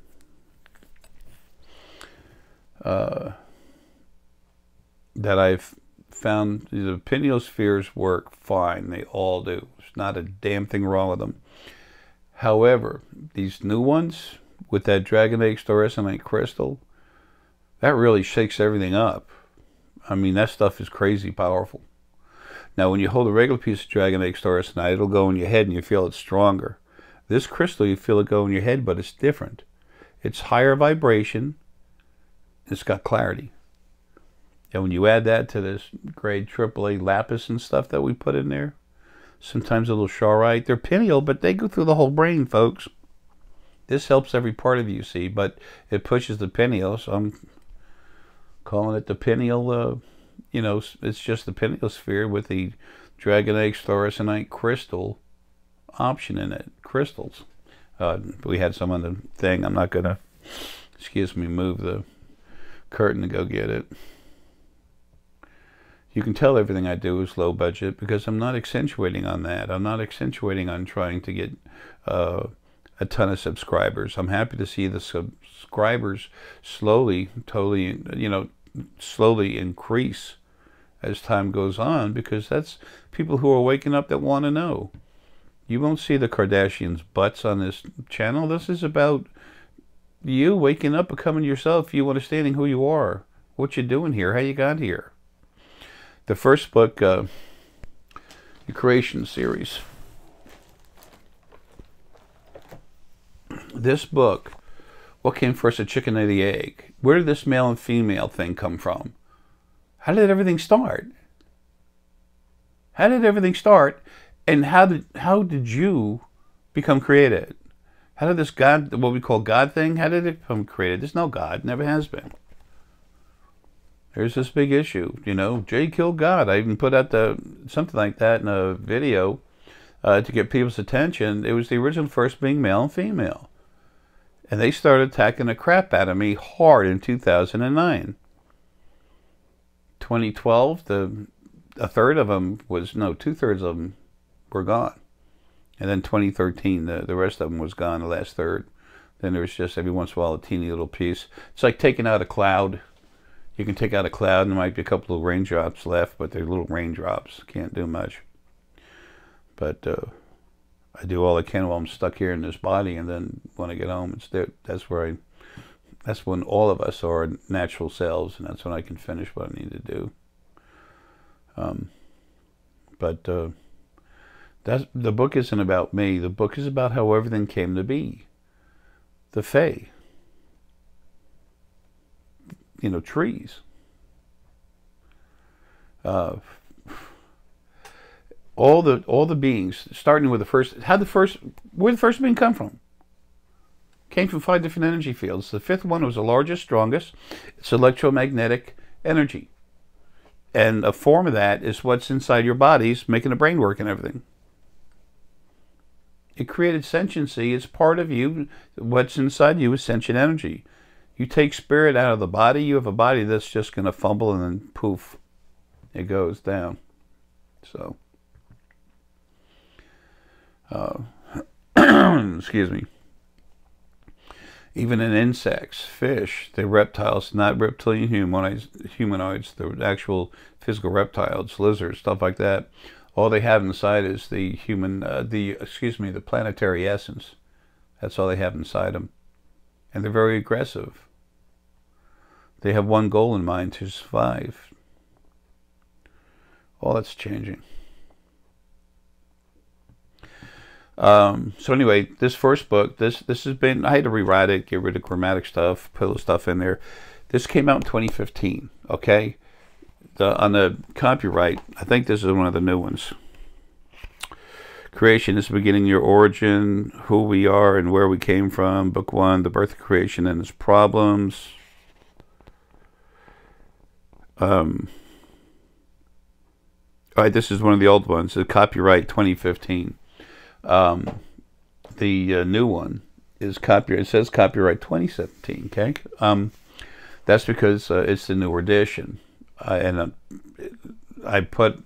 That I've found. The pineal spheres work fine. They all do. There's not a damn thing wrong with them. However, these new ones with that dragon egg fluorescent crystal, that really shakes everything up. I mean, that stuff is crazy powerful. Now, when you hold a regular piece of dragon egg fluorescent, it'll go in your head and you feel it stronger. This crystal, you feel it go in your head, but it's different. It's higher vibration. It's got clarity. And when you add that to this grade AAA lapis and stuff that we put in there, sometimes a little charoite, they're pineal, but they go through the whole brain, folks. This helps every part of you, see, but it pushes the pineal, so I'm calling it the pineal, it's just the pineal sphere with the dragon egg fluorescent crystal option in it, crystals. We had some on the thing. I'm not going to, move the curtain to go get it. You can tell everything I do is low budget because I'm not accentuating on that. I'm not accentuating on trying to get a ton of subscribers. I'm happy to see the subscribers slowly increase as time goes on, because that's people who are waking up that want to know. You won't see the Kardashians' butts on this channel. This is about you waking up, becoming yourself, you understanding who you are, what you're doing here, how you got here. The first book, the Creation series. This book, what came first, the chicken or the egg? Where did this male and female thing come from? How did everything start? How did everything start? And how did you become created? How did this God, what we call God thing, how did it become created? There's no God, never has been. There's this big issue, Jay killed God. I even put out something like that in a video to get people's attention. It was the original first being male and female. And they started attacking the crap out of me hard in 2009. 2012, two-thirds of them were gone. And then 2013, the rest of them was gone, the last third. Then there was just every once in a while a teeny little piece. It's like taking out a cloud. You can take out a cloud and there might be a couple of raindrops left, but they're little raindrops. Can't do much. But I do all I can while I'm stuck here in this body, and then when I get home, it's there. That's when all of us are natural selves, and that's when I can finish what I need to do. The book isn't about me. The book is about how everything came to be. The Fae. Trees. All the beings, starting with where the first being come from? Came from 5 different energy fields. The 5th one was the largest, strongest. It's electromagnetic energy. And a form of that is what's inside your bodies, making the brain work and everything. It created sentiency. It's part of you. What's inside you is sentient energy. You take spirit out of the body, you have a body that's just going to fumble and then poof, it goes down. So, Uh, excuse me. Even in insects, fish, the reptiles, not reptilian humanoids, the actual physical reptiles, lizards, stuff like that. All they have inside is the the planetary essence. That's all they have inside them, and they're very aggressive. They have one goal in mind: to survive. All that's changing. So anyway, this first book, this has been, I had to rewrite it, get rid of grammatic stuff, put a little stuff in there. This came out in 2015, okay? On the copyright, I think this is one of the new ones. Creation is the beginning, your origin, who we are and where we came from. Book 1, the birth of creation and its problems. All right, this is one of the old ones, the copyright 2015. The new one is copyright. It says copyright 2017. Okay, that's because it's the newer edition, and I put.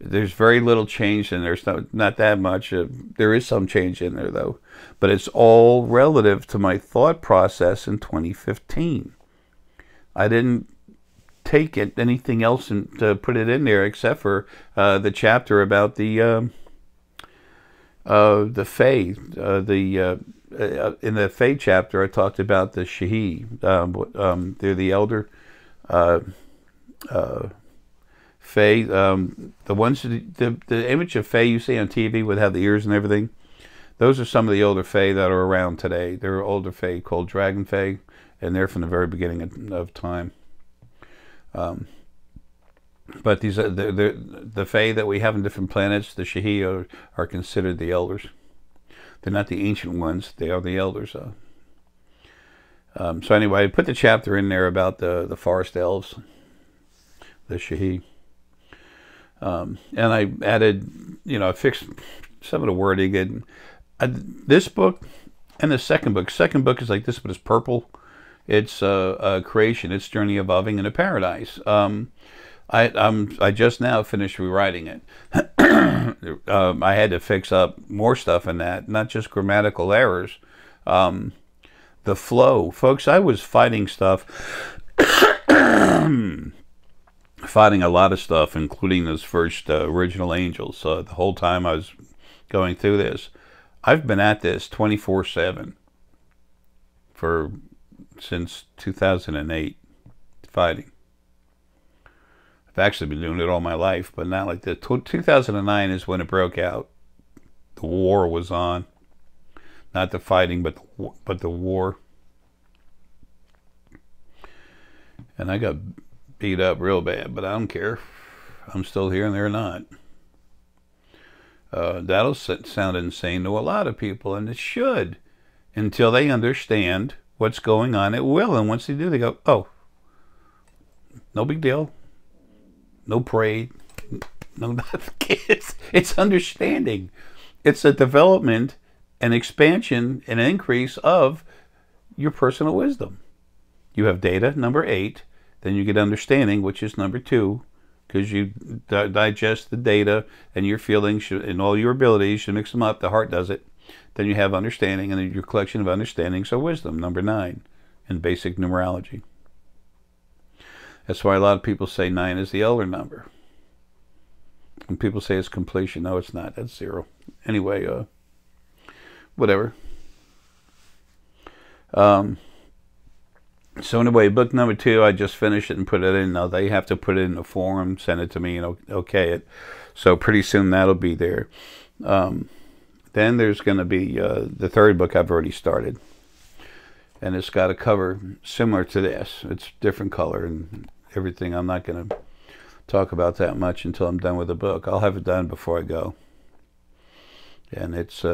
There's very little change in there. There's not that much. There is some change in there though, but it's all relative to my thought process in 2015. I didn't take anything else and to put it in there except for the chapter about the Fae. In the Fae chapter, I talked about the Shahi. They're the elder Fae. The ones, the image of Fae you see on TV would have the ears and everything. Those are some of the older Fae that are around today. There are older Fae called Dragon Fae, and they're from the very beginning of time. But these are the Fae that we have in different planets. The Shahi are considered the elders. They're not the ancient ones. They are the elders. So anyway, I put the chapter in there about the forest elves, the Shahi, and I added, I fixed some of the wording. And this book and the second book. Second book is like this, but it's purple. It's creation. It's journey evolving into paradise. I just now finished rewriting it. I had to fix up more stuff in that, not just grammatical errors. The flow, folks. I was fighting stuff, fighting a lot of stuff, including those first original angels. The whole time I was going through this, I've been at this 24/7 since 2008, fighting. I've actually been doing it all my life, but not like this. 2009 is when it broke out. The war was on. Not the fighting, but the war. And I got beat up real bad, but I don't care. I'm still here and they're not. That'll sound insane to a lot of people, and it should, until they understand what's going on. It will, and once they do, they go, oh, no big deal. No parade. No, it's understanding. It's a development, an expansion, an increase of your personal wisdom. You have data, number 8. Then you get understanding, which is number 2, because you digest the data and your feelings and all your abilities. You mix them up. The heart does it. Then you have understanding, and then your collection of understandings are wisdom, number 9, in basic numerology. That's why a lot of people say 9 is the elder number. When people say it's completion, no, it's not. That's 0. Anyway, whatever. So anyway, book number 2, I just finished it and put it in. Now they have to put it in a forum, send it to me, and okay it. So pretty soon that'll be there. Then there's going to be the third book I've already started. And it's got a cover similar to this. It's different color and everything. I'm not going to talk about that much until I'm done with the book. I'll have it done before I go. And it's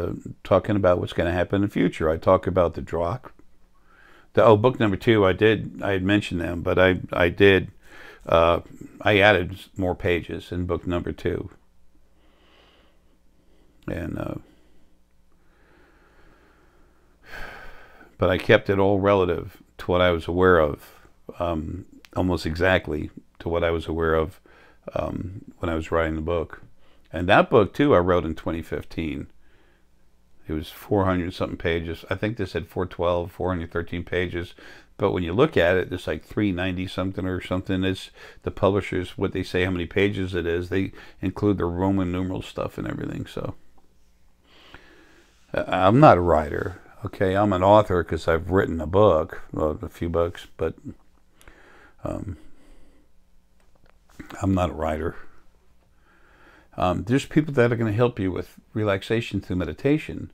talking about what's going to happen in the future. I talk about the Drakh. Book number 2, I had mentioned them, but I added more pages in book number 2. And but I kept it all relative to what I was aware of, almost exactly to what I was aware of when I was writing the book. And that book, too, I wrote in 2015. It was 400 something pages. I think this had 412, 413 pages. But when you look at it, it's like 390 something or something. It's the publishers, what they say, how many pages it is. They include the Roman numeral stuff and everything. So I'm not a writer. Okay, I'm an author because I've written a book, well, a few books, but I'm not a writer. There's people that are going to help you with relaxation through meditation.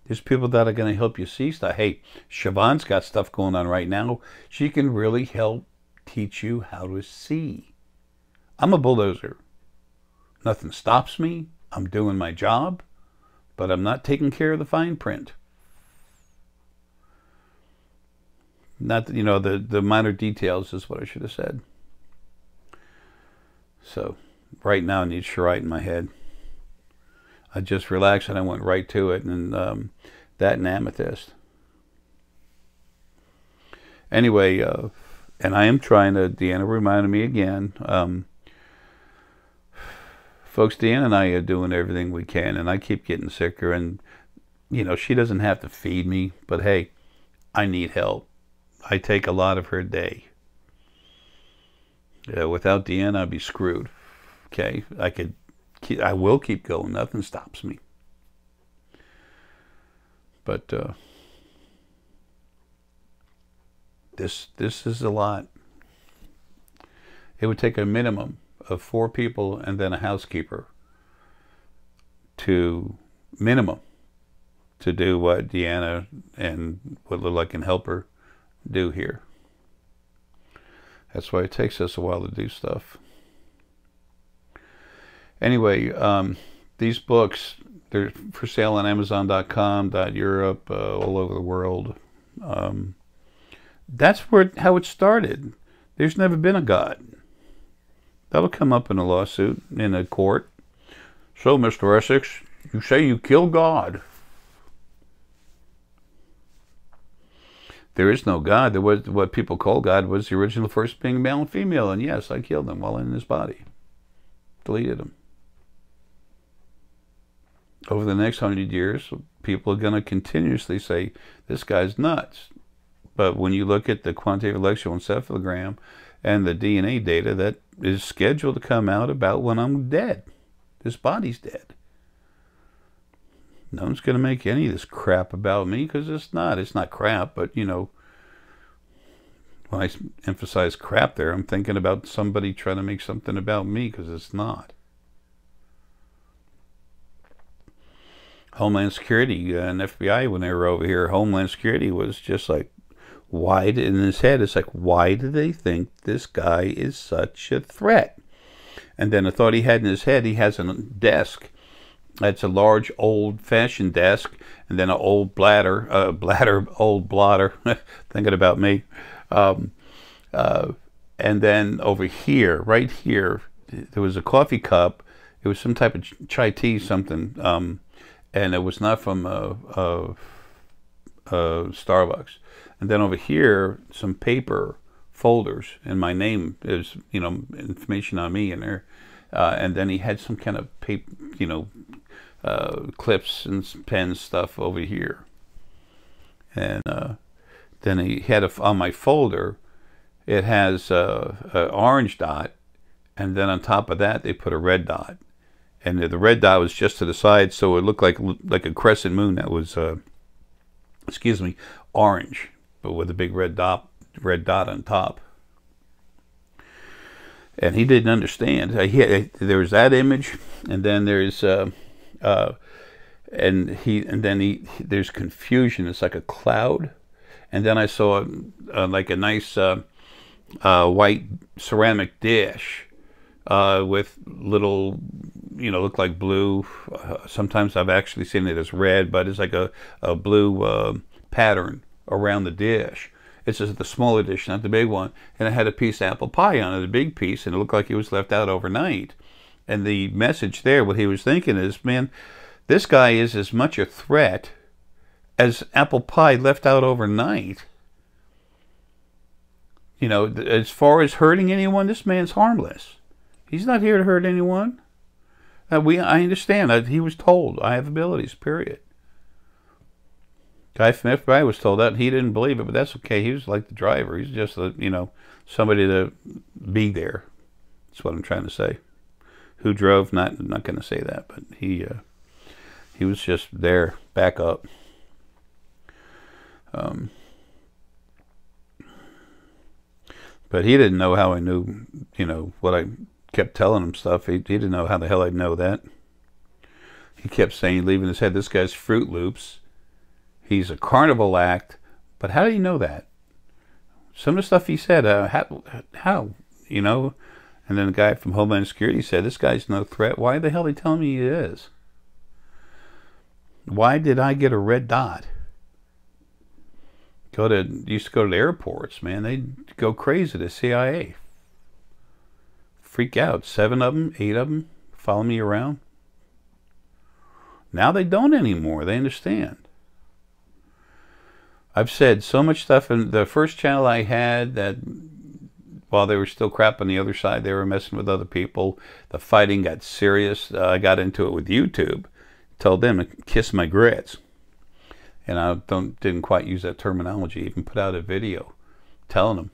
There's people that are going to help you see stuff. Hey, Siobhan's got stuff going on right now. She can really help teach you how to see. I'm a bulldozer. Nothing stops me. I'm doing my job, but I'm not taking care of the fine print. Not, you know, the minor details is what I should have said. So right now I need Shirite in my head. I just relaxed and I went right to it, and that and amethyst. Anyway, and I am trying to, Deanna reminded me again, folks, Deanna and I are doing everything we can, and I keep getting sicker, and, you know, she doesn't have to feed me, but hey, I need help. I take a lot of her day. Without Deanna, I'd be screwed. Okay, I will keep going. Nothing stops me. But this is a lot. It would take a minimum of 4 people and then a housekeeper to do what Deanna and what little I can help her do here. That's why it takes us a while to do stuff. Anyway, these books, they're for sale on Amazon.com, .Europe, all over the world. That's how it started. There's never been a God. That'll come up in a lawsuit, in a court. So, Mr. Essex, you say you killed God. There is no God. There was, what people call God was the original first being male and female. And yes, I killed them while in his body. Deleted them. Over the next 100 years, people are going to continuously say, this guy's nuts. But when you look at the quantitative electroencephalogram and the DNA data that is scheduled to come out about when I'm dead, this body's dead. No one's going to make any of this crap about me, because it's not. It's not crap, but, you know, when I emphasize crap there, I'm thinking about somebody trying to make something about me, because it's not. Homeland Security and FBI, when they were over here, Homeland Security was just like, why, in his head, it's like, why do they think this guy is such a threat? And then the thought he had in his head, he has a desk. It's a large, old-fashioned desk, and then an old old blotter, thinking about me. And then over here, right here, there was a coffee cup. It was some type of chai tea, something, and it was not from Starbucks. And then over here, some paper folders, and my name is, you know, information on me in there. And then he had some kind of paper, you know, clips and pen stuff over here. And then he had on my folder, it has an orange dot, and then on top of that they put a red dot, and the red dot was just to the side, so it looked like a crescent moon that was orange, but with a big red dot on top. And he didn't understand. There was that image, and then there's there's confusion. It's like a cloud, and then I saw like a nice white ceramic dish with little, you know, look like blue. Sometimes I've actually seen it as red, but it's like a blue pattern around the dish. It's just the smaller dish, not the big one. And it had a piece of apple pie on it, a big piece, and it looked like it was left out overnight. And the message there, what he was thinking is, man, this guy is as much a threat as apple pie left out overnight. You know, as far as hurting anyone, this man's harmless. He's not here to hurt anyone. I understand that he was told, I have abilities, period. Guy from FBI was told that, and he didn't believe it, but that's okay. He was like the driver. He's just a, somebody to be there. That's what I'm trying to say. Who drove? I'm not going to say that, but he was just there, back up. But he didn't know how I knew, what I kept telling him stuff. He didn't know how the hell I'd know that. He kept saying, leaving his head, this guy's Fruit Loops. He's a carnival act. But how did he know that? Some of the stuff he said, how, And then the guy from Homeland Security said, this guy's no threat. Why the hell are they telling me he is? Why did I get a red dot? Used to go to the airports, man. They'd go crazy, the CIA. Freak out. 7 of them, 8 of them, follow me around. Now they don't anymore. They understand. I've said so much stuff in the first channel I had that while they were still crap on the other side, they were messing with other people. The fighting got serious. I got into it with YouTube. Told them to kiss my grits. And I didn't quite use that terminology. Even put out a video telling them.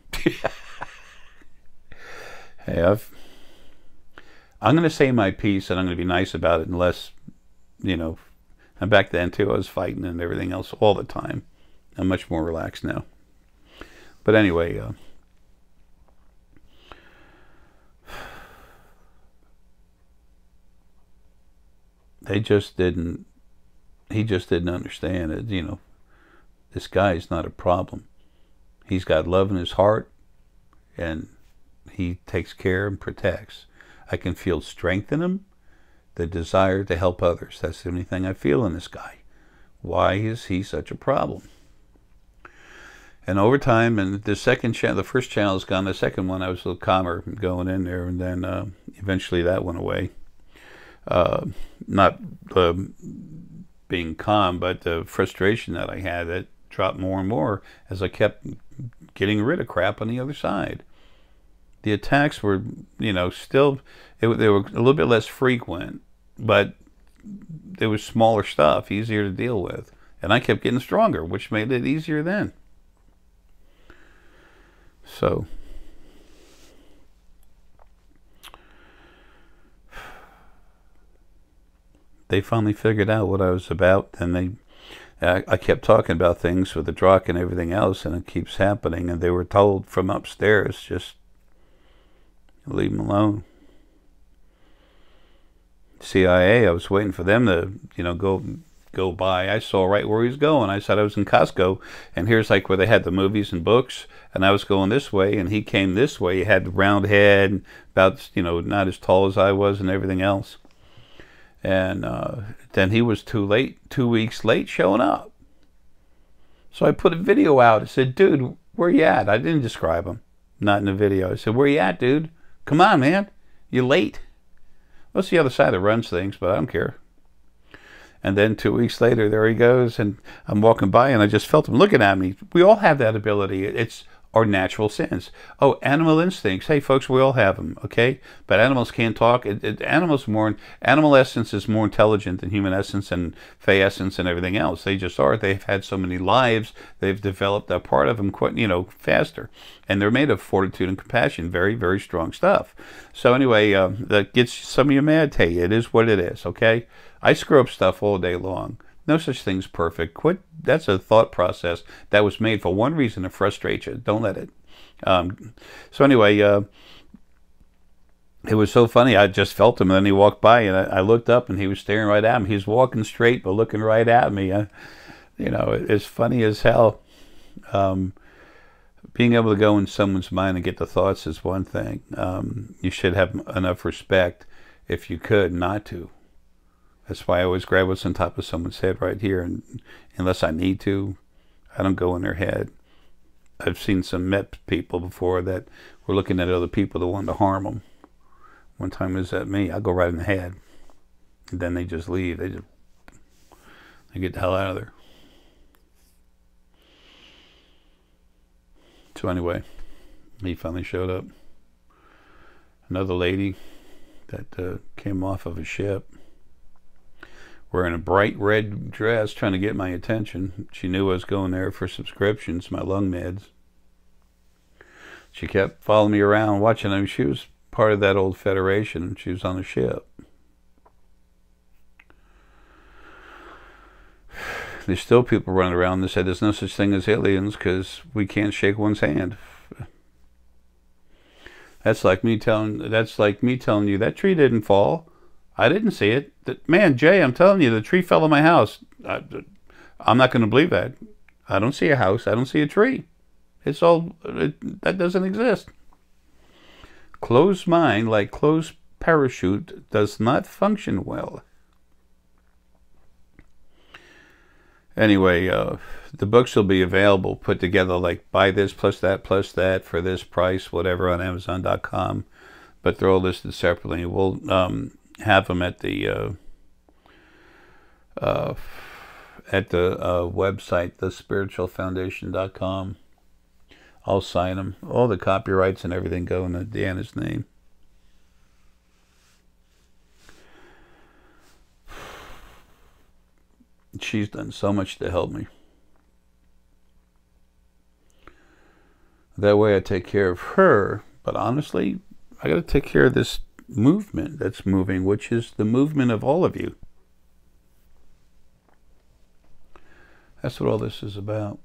Hey, I'm going to say my piece, and I'm going to be nice about it unless, and back then too, I was fighting and everything else all the time. I'm much more relaxed now. But anyway, he just didn't understand it. This guy's not a problem. He's got love in his heart, and he takes care and protects. I can feel strength in him, the desire to help others. That's the only thing I feel in this guy. Why is he such a problem? And over time, and the first channel is gone. The second one, I was a little calmer going in there, and then eventually that went away. Not being calm, but the frustration that I had, that dropped more and more as I kept getting rid of crap on the other side. The attacks were, still, they were a little bit less frequent, but there was smaller stuff, easier to deal with. And I kept getting stronger, which made it easier then. So, they finally figured out what I was about, and I kept talking about things with the drug and everything else, and it keeps happening, and they were told from upstairs, just leave him alone. CIA, I was waiting for them to, go by. I saw right where he was going. I said I was in Costco, and here's like where they had the movies and books, and I was going this way, and he came this way. He had the round head, about, not as tall as I was and everything else. And then he was 2 weeks late showing up. So I put a video out. I said, dude, where you at? I didn't describe him. Not in the video. I said, where you at, dude? Come on, man. You're late. Well, it's the other side that runs things, but I don't care. And then 2 weeks later, there he goes, and I'm walking by, and I just felt him looking at me. We all have that ability. It's our natural sense. Oh, animal instincts. Hey, folks, we all have them, okay? But animals can't talk. Animal essence is more intelligent than human essence and fey essence and everything else. They just are. They've had so many lives. They've developed that part of them quite, faster. And they're made of fortitude and compassion. Very, very strong stuff. So anyway, that gets some of you mad. Hey, it is what it is, okay? I screw up stuff all day long. No such thing's perfect. Quit. That's a thought process that was made for one reason, to frustrate you. Don't let it. So anyway, it was so funny. I just felt him, and then he walked by, and I looked up, and he was staring right at me. He was walking straight, but looking right at me. It's funny as hell. Being able to go in someone's mind and get the thoughts is one thing. You should have enough respect, if you could, not to. That's why I always grab what's on top of someone's head right here, and unless I need to, I don't go in their head. I've seen met people before that were looking at other people that wanted to harm them. One time it was at me. I go right in the head, and then they just leave. They get the hell out of there. So anyway, he finally showed up. Another lady that came off of a ship. wearing a bright red dress, trying to get my attention. She knew I was going there for subscriptions, my lung meds. She kept following me around, watching. I mean, she was part of that old federation. She was on a ship. There's still people running around that say there's no such thing as aliens because we can't shake one's hand. That's like me telling you that tree didn't fall. I didn't see it. Man, Jay, I'm telling you, the tree fell on my house. I'm not going to believe that. I don't see a house. I don't see a tree. That doesn't exist. Closed mind, like closed parachute, does not function well. Anyway, the books will be available, put together like buy this plus that for this price, whatever, on Amazon.com. But they're all listed separately. We'll have them at the website, thespiritualfoundation.com. I'll sign them. All the copyrights and everything go in Deanna's name. She's done so much to help me. That way I take care of her, but honestly, I got to take care of this movement that's moving, which is the movement of all of you. That's what all this is about.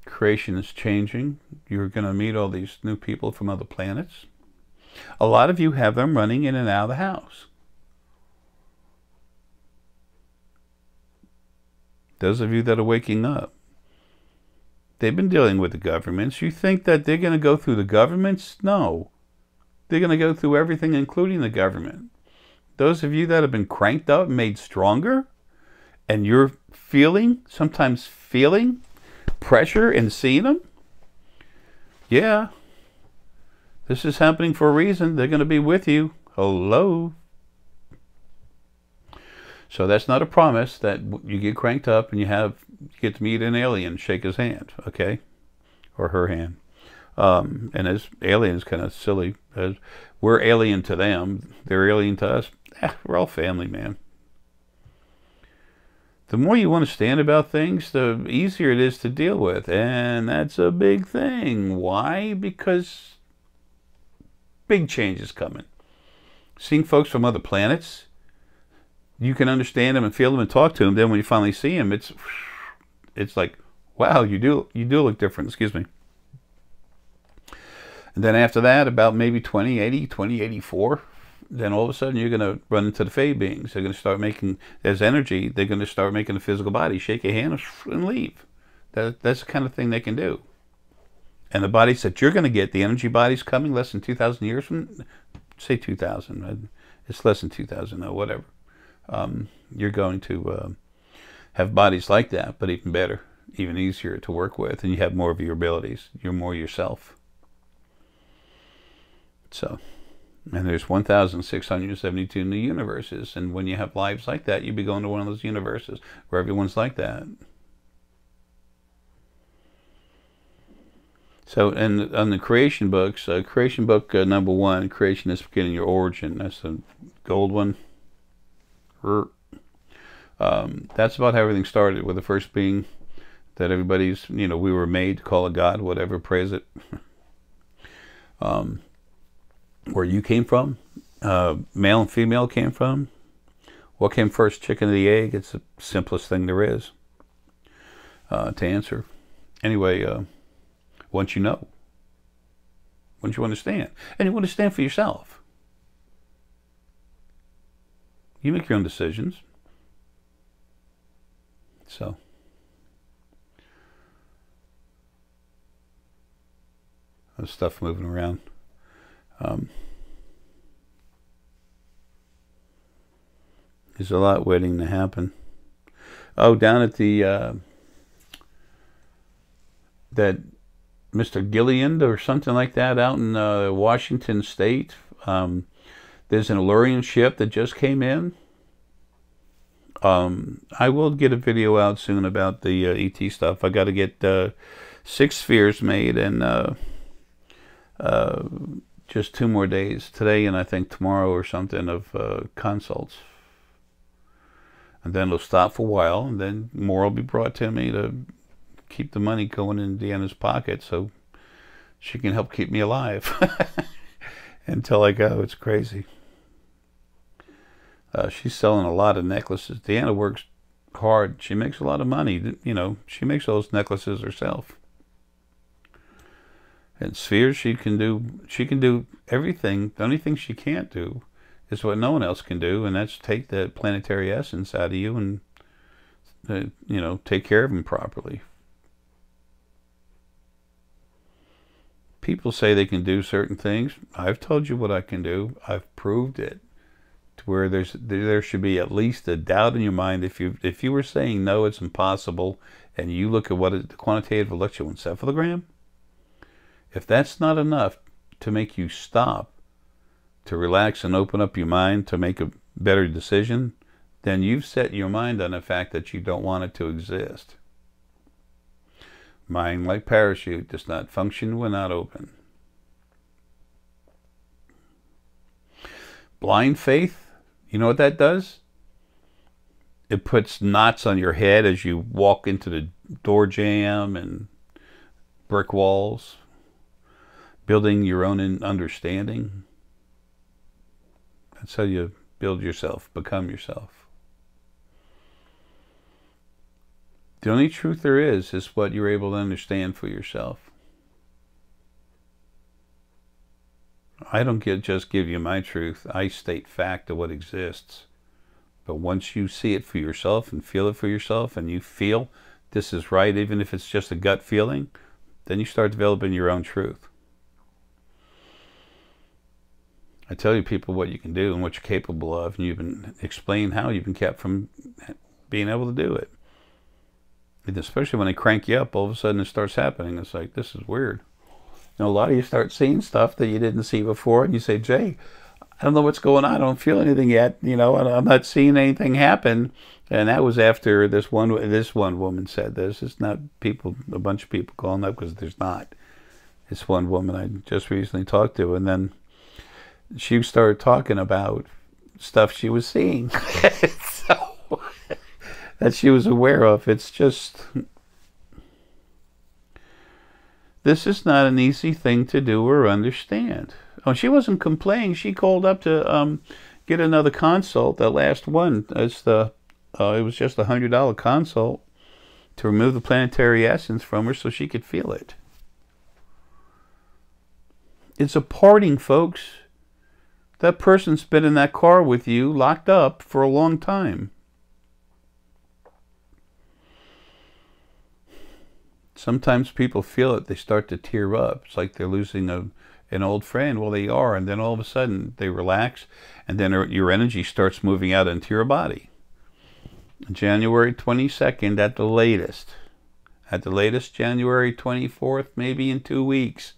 Creation is changing. You're going to meet all these new people from other planets. A lot of you have them running in and out of the house. Those of you that are waking up, they've been dealing with the governments. You think that they're going to go through the governments? No. They're going to go through everything, including the government. Those of you that have been cranked up, made stronger, and you're sometimes feeling pressure and seeing them, yeah, this is happening for a reason. They're going to be with you. Hello. So that's not a promise that you get cranked up and you get to meet an alien, shake his hand, okay, or her hand. And as aliens, kind of silly, as we're alien to them, they're alien to us. We're all family, man. The more you understand about things, the easier it is to deal with, and that's a big thing. Why? Because big change is coming. Seeing folks from other planets, you can understand them and feel them and talk to them. Then when you finally see them, it's like, wow, you do look different. Excuse me. And then after that, about maybe 2080, 2084, then all of a sudden you're going to run into the Fae beings. They're going to start making, there's energy, they're going to start making a physical body, shake your hand and leave. That's the kind of thing they can do. And the bodies that you're going to get, the energy bodies coming less than 2,000 years from, say 2,000, it's less than 2,000, no, whatever. You're going to have bodies like that, but even better, even easier to work with, and you have more of your abilities. You're more yourself. So, and there's 1,672 new universes, and when you have lives like that, you'd be going to one of those universes where everyone's like that. So, and on the creation books, creation book number 1, creation is beginning your origin. That's the gold one. That's about how everything started, with the first being that everybody's, we were made to call a god, whatever, praise it. Where you came from, male and female came from. What came first, chicken or the egg? It's the simplest thing there is to answer. Anyway, once you know, once you understand, and you understand for yourself, you make your own decisions. So, there's stuff moving around. There's a lot waiting to happen. Oh, down at the that Mr. Gilliland or something like that out in Washington State, there's an Allurian ship that just came in. I will get a video out soon about the ET stuff. I got to get 6 spheres made, and just 2 more days, today and I think tomorrow or something, of consults. and then it'll stop for a while, and then more will be brought to me to keep the money going in Deanna's pocket so she can help keep me alive until I go. It's crazy. She's selling a lot of necklaces. Deanna works hard. She makes a lot of money. You know, she makes those necklaces herself. And spheres, she can do everything. The only thing she can't do is what no one else can do, and that's take the planetary essence out of you and, you know, take care of them properly. People say they can do certain things. I've told you what I can do. I've proved it. To where there should be at least a doubt in your mind. If you were saying no, it's impossible, and you look at what is the quantitative electroencephalogram, if that's not enough to make you stop, to relax and open up your mind to make a better decision, then you've set your mind on the fact that you don't want it to exist. Mind, like parachute, does not function when not open. Blind faith, you know what that does? It puts knots on your head as you walk into the door jamb and brick walls, building your own understanding. That's how you build yourself, become yourself. The only truth there is what you're able to understand for yourself. I don't just give you my truth. I state fact of what exists. But once you see it for yourself and feel it for yourself, and you feel this is right, even if it's just a gut feeling, then you start developing your own truth. I tell you people what you can do and what you're capable of, and you've been explained how you've been kept from being able to do it. And especially when they crank you up, all of a sudden it starts happening. It's like, this is weird. You know, a lot of you start seeing stuff that you didn't see before, and you say, Jay, I don't know what's going on. I don't feel anything yet. You know, I'm not seeing anything happen. And that was after this one woman said this. It's not people, a bunch of people calling up, because there's not. It's one woman I just recently talked to, and then she started talking about stuff she was seeing. So, that she was aware of. It's just, this is not an easy thing to do or understand. Oh, she wasn't complaining. She called up to get another consult. The last one, it was just a $100 consult to remove the planetary essence from her so she could feel it. It's a parting, folks. That person's been in that car with you, locked up, for a long time. Sometimes people feel it. They start to tear up. It's like they're losing an old friend. Well, they are. And then all of a sudden, they relax. And then your energy starts moving out into your body. January 22nd at the latest. At the latest, January 24th, maybe in 2 weeks.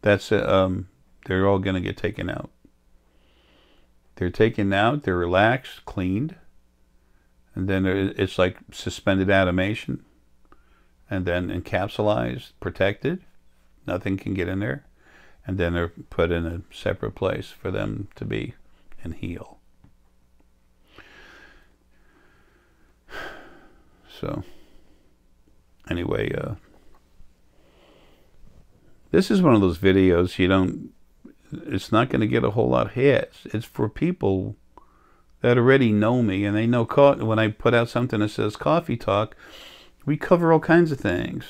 That's they're all going to get taken out. They're taken out, they're relaxed, cleaned, and then it's like suspended animation, and then encapsulized, protected. Nothing can get in there, and then they're put in a separate place for them to be and heal. So, anyway, this is one of those videos it's not going to get a whole lot of hits. It's for people that already know me, and they know when I put out something that says Coffee Talk, we cover all kinds of things.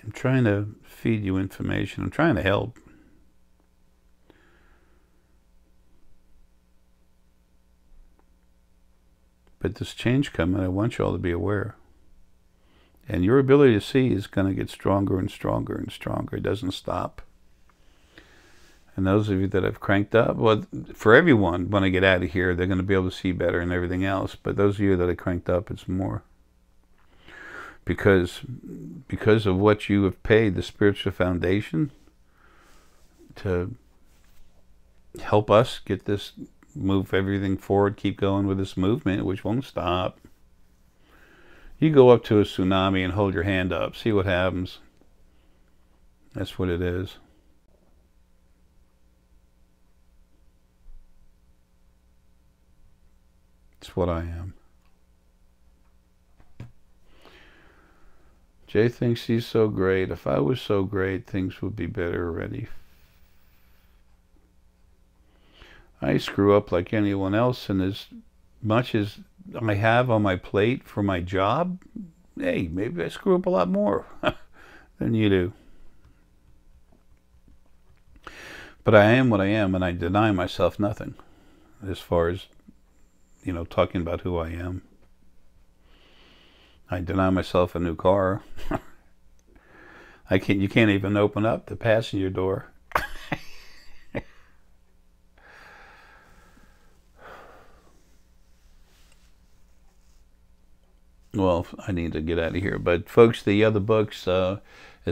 I'm trying to feed you information. I'm trying to help. But this change coming, I want you all to be aware. And your ability to see is going to get stronger and stronger and stronger. It doesn't stop. And those of you that have cranked up, well, for everyone, when I get out of here, they're going to be able to see better and everything else. But those of you that have cranked up, it's more. Because of what you have paid the spiritual foundation to help us get this, move everything forward, keep going with this movement, which won't stop. You go up to a tsunami and hold your hand up. See what happens. That's what it is. It's what I am. Jay thinks he's so great. If I was so great, things would be better already. I screw up like anyone else, and as much as I have on my plate for my job, hey, maybe I screw up a lot more than you do. But I am what I am, and I deny myself nothing as far as, you know, talking about who I am. I deny myself a new car. You can't even open up the passenger door. Well, I need to get out of here. But folks, the other books, as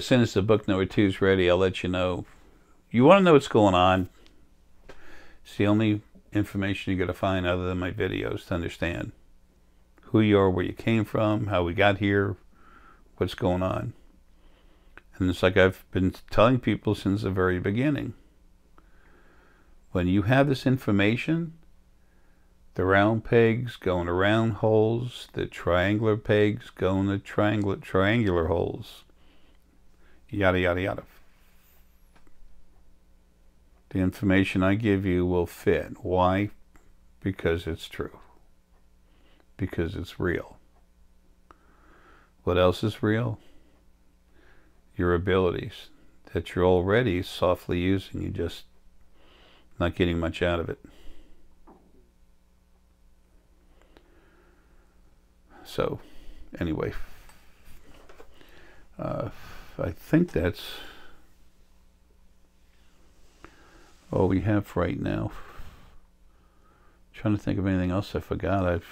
soon as the book number 2 is ready, I'll let you know. You want to know what's going on? It's the only information you're going to find other than my videos to understand who you are, where you came from, how we got here, what's going on. And it's like I've been telling people since the very beginning. When you have this information, the round pegs go into round holes, the triangular pegs go into triangular holes, yada, yada, yada. The information I give you will fit. Why? Because it's true. Because it's real. What else is real? Your abilities that you're already softly using. You're just not getting much out of it. So, anyway, I think that's all we have right now. Trying to think of anything else I forgot.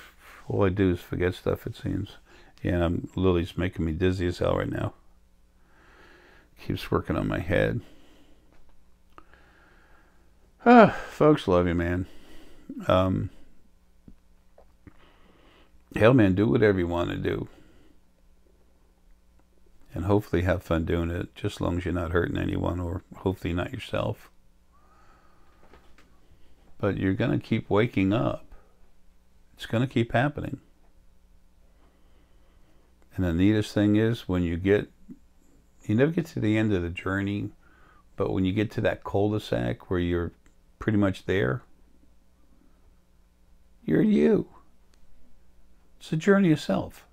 All I do is forget stuff, it seems. Yeah, Lily's making me dizzy as hell right now. Keeps working on my head. Folks, love you, man. Hell, man, do whatever you want to do. And hopefully have fun doing it, just as long as you're not hurting anyone, or hopefully not yourself. But you're going to keep waking up. It's going to keep happening. And the neatest thing is when you never get to the end of the journey, but when you get to that cul-de-sac where you're pretty much there, you're you. It's a journey of self.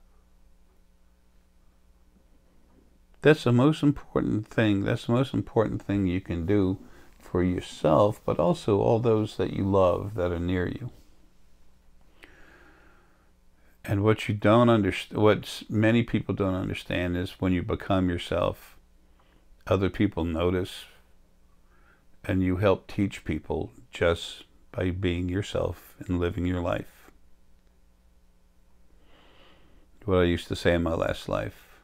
That's the most important thing. That's the most important thing you can do for yourself, but also all those that you love that are near you. And what you don't understand, what many people don't understand, is when you become yourself, other people notice, and you help teach people just by being yourself and living your life. What I used to say in my last life: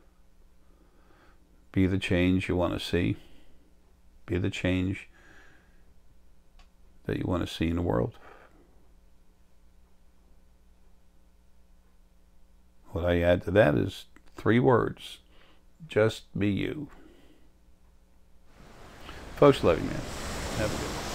be the change you want to see. Be the change that you want to see in the world. What I add to that is 3 words: just be you. Folks, love you, man. Have a good one.